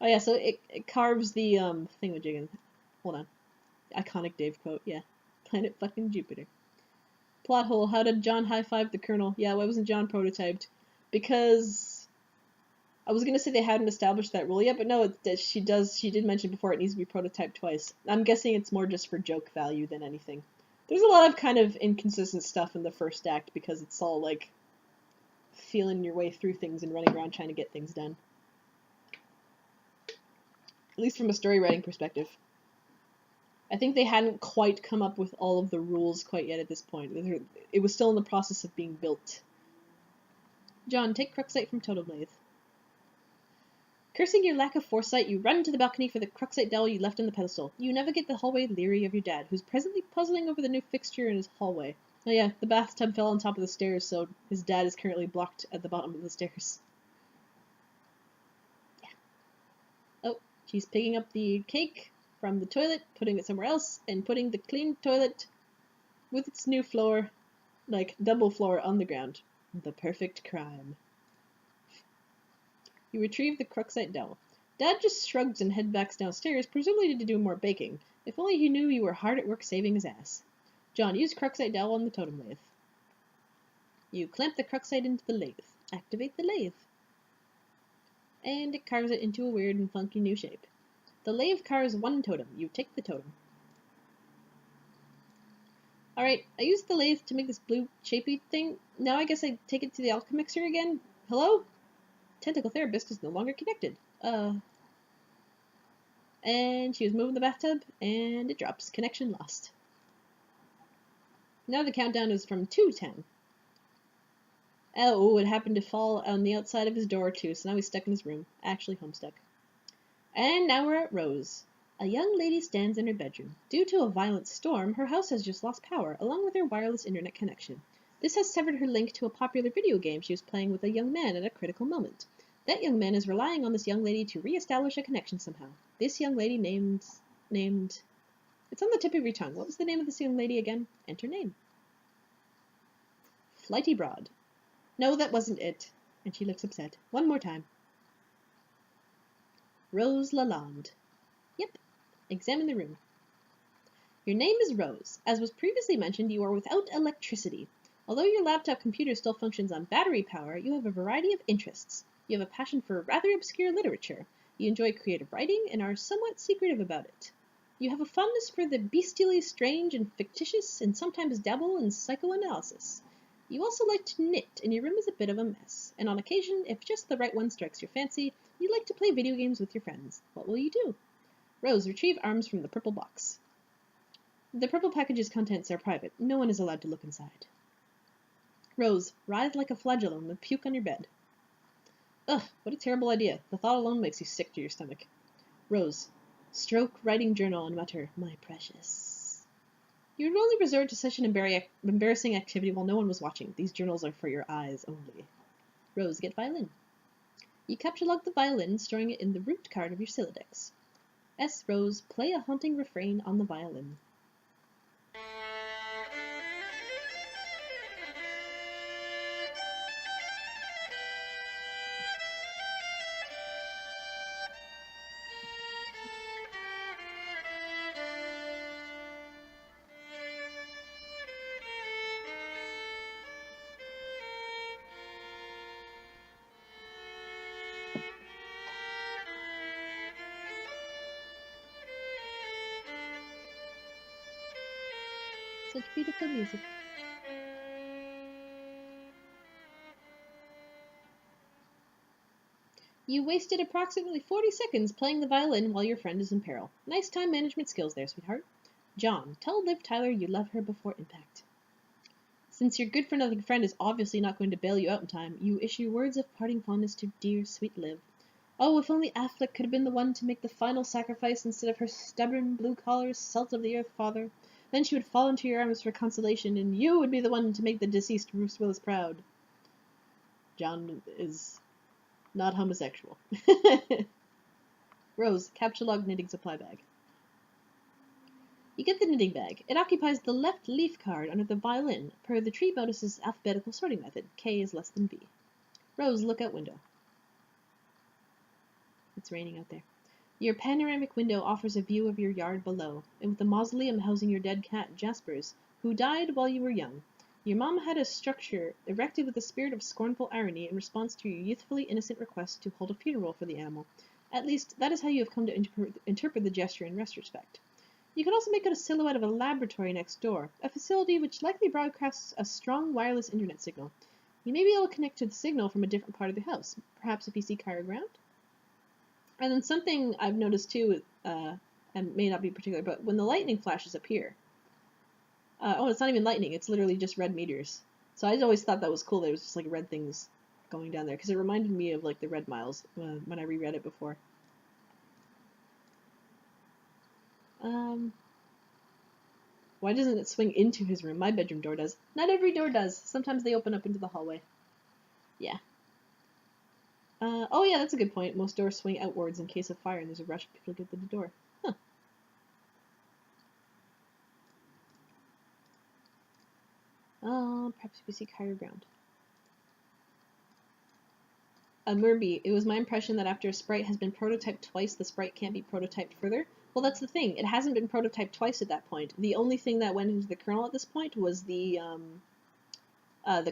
Oh yeah, so it carves the thingamajig. Hold on. Iconic Dave quote, yeah. Planet fucking Jupiter. Plot hole, how did John high-five the Colonel? Yeah, why wasn't John prototyped? Because I was gonna say they hadn't established that rule yet, but no, she did mention before it needs to be prototyped twice. I'm guessing it's more just for joke value than anything. There's a lot of kind of inconsistent stuff in the first act because it's all like feeling your way through things and running around trying to get things done. At least from a story writing perspective. I think they hadn't quite come up with all of the rules quite yet at this point. It was still in the process of being built. John, take Cruxite from Totem Lathe. Cursing your lack of foresight, you run to the balcony for the Cruxite dowel you left on the pedestal. You navigate the hallway leery of your dad, who's presently puzzling over the new fixture in his hallway. Oh yeah, the bathtub fell on top of the stairs, so his dad is currently blocked at the bottom of the stairs. Yeah. Oh, she's picking up the cake from the toilet, putting it somewhere else, and putting the clean toilet with its new floor, like double floor, on the ground. The perfect crime. You retrieve the Cruxite dowel. Dad just shrugs and heads back downstairs, presumably to do more baking. If only he knew you were hard at work saving his ass. John, use Cruxite dowel on the totem lathe. You clamp the Cruxite into the lathe. Activate the lathe. And it carves it into a weird and funky new shape. The lathe carves one totem. You take the totem. Alright, I used the lathe to make this blue shapey thing. Now I guess I take it to the alchemixer again? Hello? Tentacle therapist is no longer connected. And she was moving the bathtub, and it drops. Connection lost. Now the countdown is from 2 to 10. Oh, it happened to fall on the outside of his door too, so now he's stuck in his room. Actually, Homestuck. And now we're at Rose. A young lady stands in her bedroom. Due to a violent storm, her house has just lost power, along with her wireless internet connection. This has severed her link to a popular video game she was playing with a young man at a critical moment. That young man is relying on this young lady to re-establish a connection somehow. This young lady named... It's on the tip of your tongue. What was the name of this young lady again? Enter name. Flighty Broad. No, that wasn't it. And she looks upset. One more time. Rose Lalonde. Yep. Examine the room. Your name is Rose. As was previously mentioned, you are without electricity. Although your laptop computer still functions on battery power, you have a variety of interests. You have a passion for rather obscure literature. You enjoy creative writing and are somewhat secretive about it. You have a fondness for the bestially strange and fictitious, and sometimes dabble in psychoanalysis. You also like to knit, and your room is a bit of a mess. And on occasion, if just the right one strikes your fancy, you like to play video games with your friends. What will you do? Rose, retrieve arms from the purple box. The purple package's contents are private. No one is allowed to look inside. Rose, writhe like a flagellum and puke on your bed. Ugh, what a terrible idea. The thought alone makes you sick to your stomach. Rose, stroke writing journal and mutter, my precious. You would only resort to such an embarrassing activity while no one was watching. These journals are for your eyes only. Rose, get violin. You capture-log the violin, storing it in the root card of your Sylladex. S. Rose, play a haunting refrain on the violin. Such beautiful music. You wasted approximately 40 seconds playing the violin while your friend is in peril. Nice time management skills there, sweetheart. John, tell Liv Tyler you love her before impact. Since your good-for-nothing friend is obviously not going to bail you out in time, you issue words of parting fondness to dear, sweet Liv. Oh, if only Affleck could have been the one to make the final sacrifice instead of her stubborn, blue-collar, salt-of-the-earth father. Then she would fall into your arms for consolation, and you would be the one to make the deceased Bruce Willis proud. John is not homosexual. Rose, capture-log knitting supply bag. You get the knitting bag. It occupies the left leaf card under the violin, per the tree modus's alphabetical sorting method. K is less than V. Rose, look out window. It's raining out there. Your panoramic window offers a view of your yard below, and with the mausoleum housing your dead cat, Jaspers, who died while you were young. Your mom had a structure erected with a spirit of scornful irony in response to your youthfully innocent request to hold a funeral for the animal. At least, that is how you have come to interpret the gesture in retrospect. You can also make out a silhouette of a laboratory next door, a facility which likely broadcasts a strong wireless internet signal. You may be able to connect to the signal from a different part of the house, perhaps if you see higher ground. And then something I've noticed too, and may not be particular, but when the lightning flashes up here, it's not even lightning, it's literally just red meteors. So I always thought that was cool, there was just like red things going down there, because it reminded me of like the Red Miles when I reread it before. Why doesn't it swing into his room? My bedroom door does. Not every door does. Sometimes they open up into the hallway. Yeah. Oh yeah, that's a good point. Most doors swing outwards in case of fire, and there's a rush of people to get to the door. Huh. Perhaps we seek higher ground. Murby, it was my impression that after a sprite has been prototyped twice, the sprite can't be prototyped further. Well, that's the thing. It hasn't been prototyped twice at that point. The only thing that went into the kernel at this point was the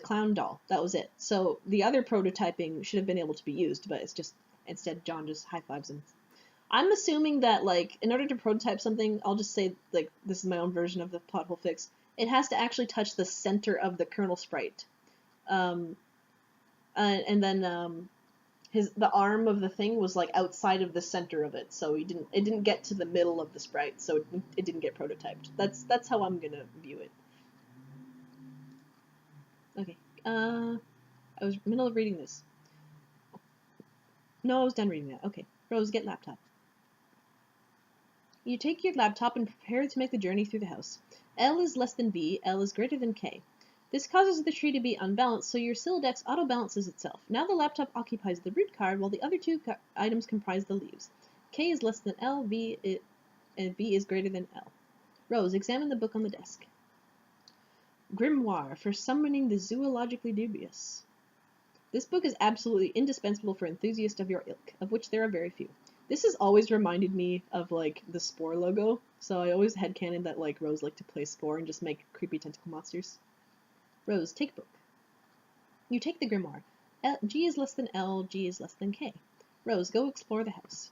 clown doll. That was it. So the other prototyping should have been able to be used, but it's just, instead John just high-fives him. I'm assuming that, like, in order to prototype something, I'll just say, like, this is my own version of the pothole fix, it has to actually touch the center of the kernel sprite. And then the arm of the thing was, like, outside of the center of it, so it didn't get to the middle of the sprite, so it didn't get prototyped. That's how I'm gonna view it. Okay, I was in the middle of reading this. No, I was done reading that. Okay, Rose, get laptop. You take your laptop and prepare to make the journey through the house. L is less than V, L is greater than K. This causes the tree to be unbalanced, so your Sylladex auto-balances itself. Now the laptop occupies the root card, while the other two items comprise the leaves. K is less than L, and V is greater than L. Rose, examine the book on the desk. Grimoire for summoning the zoologically dubious. This book is absolutely indispensable for enthusiasts of your ilk, of which there are very few. This has always reminded me of, like, the Spore logo, so I always headcanon that, like, Rose liked to play Spore and just make creepy tentacle monsters. Rose, take book. You take the grimoire. G is less than L, G is less than K. Rose, go explore the house.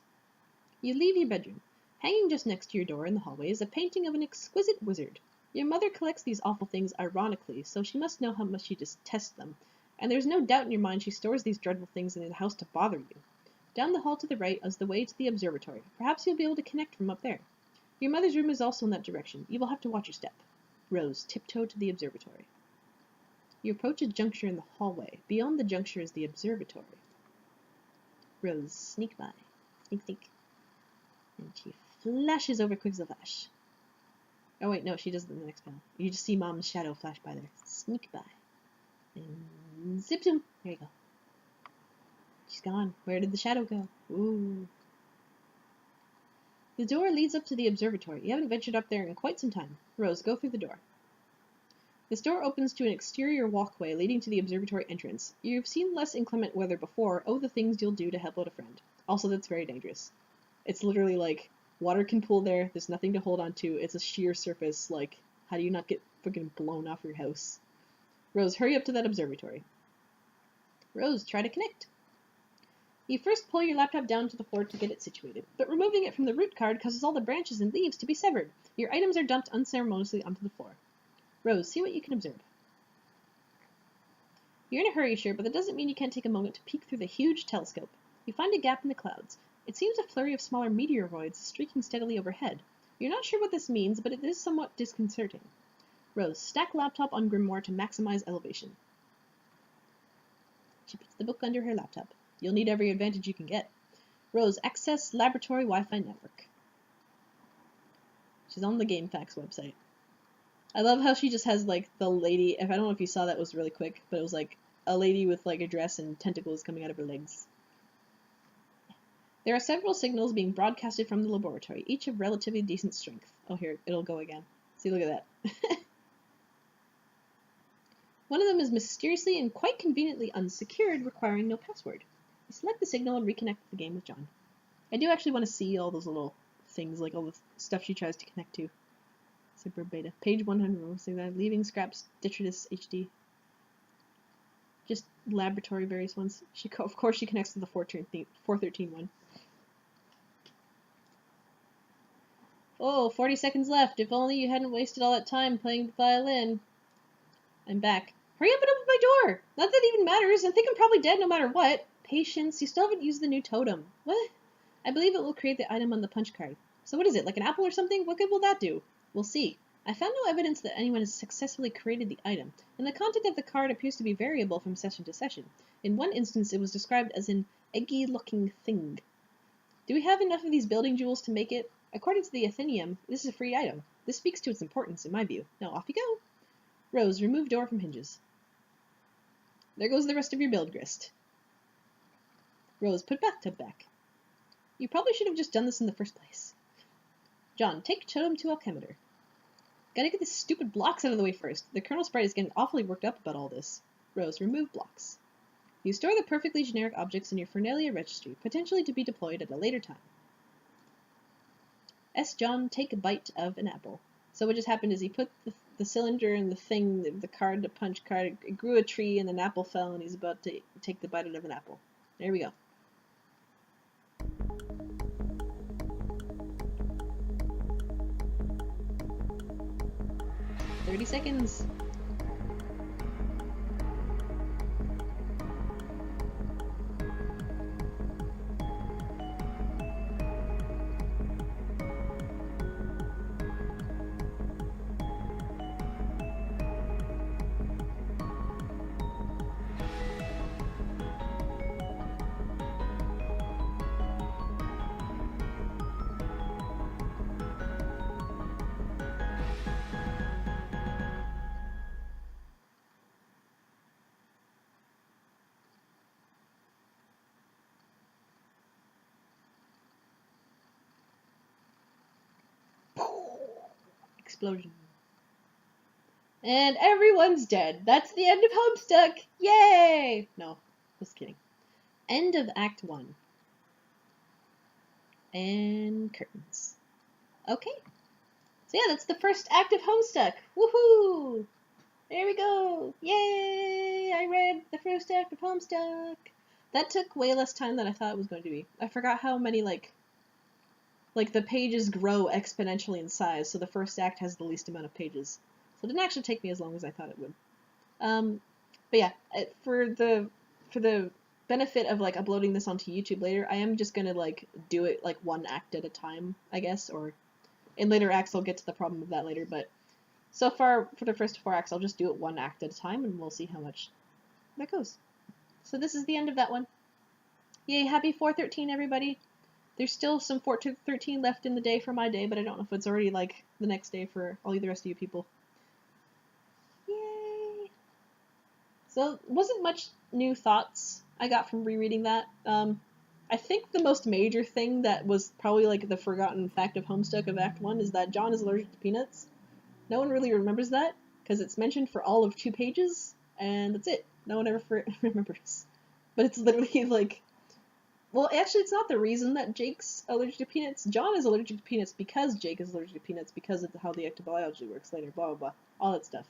You leave your bedroom. Hanging just next to your door in the hallway is a painting of an exquisite wizard. Your mother collects these awful things ironically, so she must know how much you detest them, and there's no doubt in your mind she stores these dreadful things in the house to bother you. Down the hall to the right is the way to the observatory. Perhaps you'll be able to connect from up there. Your mother's room is also in that direction. You will have to watch your step. Rose, tiptoe to the observatory. You approach a juncture in the hallway. Beyond the juncture is the observatory. Rose, sneak by. Sneak, sneak. And she flashes over quick as a flash. Oh wait, no, she does it in the next panel. You just see Mom's shadow flash by there. Sneak by. And zip zoom. There you go. She's gone. Where did the shadow go? Ooh. The door leads up to the observatory. You haven't ventured up there in quite some time. Rose, go through the door. This door opens to an exterior walkway leading to the observatory entrance. You've seen less inclement weather before. Oh, the things you'll do to help out a friend. Also, that's very dangerous. It's literally like, water can pool there, there's nothing to hold on to, it's a sheer surface, like, how do you not get freaking blown off your house? Rose, hurry up to that observatory. Rose, try to connect. You first pull your laptop down to the floor to get it situated, but removing it from the root card causes all the branches and leaves to be severed. Your items are dumped unceremoniously onto the floor. Rose, see what you can observe. You're in a hurry, sure, but that doesn't mean you can't take a moment to peek through the huge telescope. You find a gap in the clouds. It seems a flurry of smaller meteoroids streaking steadily overhead. You're not sure what this means, but it is somewhat disconcerting. Rose, stack laptop on Grimoire to maximize elevation. She puts the book under her laptop. You'll need every advantage you can get. Rose, access laboratory Wi-Fi network. She's on the GameFAQs website. I love how she just has, like, the lady, I don't know if you saw that, was really quick, but it was, like, a lady with, like, a dress and tentacles coming out of her legs. There are several signals being broadcasted from the laboratory, each of relatively decent strength. Oh, here, it'll go again. See, look at that. One of them is mysteriously and quite conveniently unsecured, requiring no password. You select the signal and reconnect the game with John. I do actually want to see all those little things, like all the stuff she tries to connect to. Super beta. Page 100, so that leaving scraps, detritus, HD. Just laboratory various ones. Of course she connects to the 413 one. Oh, 40 seconds left. If only you hadn't wasted all that time playing the violin. I'm back. Hurry up and open my door! Not that it even matters. I think I'm probably dead no matter what. Patience. You still haven't used the new totem. What? I believe it will create the item on the punch card. So what is it, like an apple or something? What good will that do? We'll see. I found no evidence that anyone has successfully created the item, and the content of the card appears to be variable from session to session. In one instance, it was described as an eggy-looking thing. Do we have enough of these building jewels to make it? According to the Athenaeum, this is a free item. This speaks to its importance, in my view. Now off you go. Rose, remove door from hinges. There goes the rest of your build grist. Rose, put bathtub back. You probably should have just done this in the first place. John, take totem to alchemeter. Gotta get these stupid blocks out of the way first. The Colonel Sprite is getting awfully worked up about all this. Rose, remove blocks. You store the perfectly generic objects in your Fernalia registry, potentially to be deployed at a later time. S. John, take a bite of an apple. So what just happened is he put the cylinder and the thing, the card, the punch card, it grew a tree and an apple fell and he's about to take the bite out of an apple. There we go. "30 seconds. Explosion. And everyone's dead. That's the end of Homestuck. Yay! No, just kidding. End of Act 1. And curtains. Okay. So yeah, that's the first act of Homestuck. Woohoo! There we go. Yay! I read the first act of Homestuck. That took way less time than I thought it was going to be. I forgot how many, like, like, the pages grow exponentially in size, so the first act has the least amount of pages. So it didn't actually take me as long as I thought it would. But yeah, for the benefit of like uploading this onto YouTube later, I am just gonna like do it like one act at a time, I guess, or in later acts I'll get to the problem of that later, but so far for the first 4 acts I'll just do it one act at a time and we'll see how much that goes. So this is the end of that one. Yay, happy 4/13 everybody! There's still some 4/13 left in the day for my day, but I don't know if it's already like the next day for all the rest of you people. Yay! So wasn't much new thoughts I got from rereading that. I think the most major thing that was probably like the forgotten fact of Homestuck of Act 1 is that John is allergic to peanuts. No one really remembers that, because it's mentioned for all of 2 pages, and that's it. No one ever remembers. But it's literally like, well, actually it's not the reason that Jake's allergic to peanuts. John is allergic to peanuts because Jake is allergic to peanuts because of how the ectobiology works later, blah blah blah, all that stuff.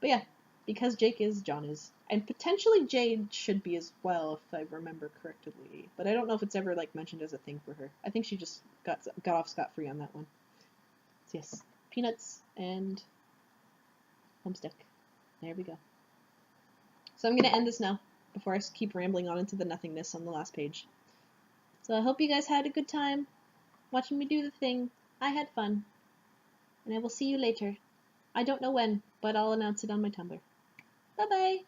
But yeah, because Jake is, John is. And potentially Jade should be as well, if I remember correctly. But I don't know if it's ever like mentioned as a thing for her. I think she just got off scot-free on that one. So yes, peanuts and Homestuck. There we go. So I'm going to end this now, before I keep rambling on into the nothingness on the last page. So I hope you guys had a good time watching me do the thing. I had fun. And I will see you later. I don't know when, but I'll announce it on my Tumblr. Bye-bye!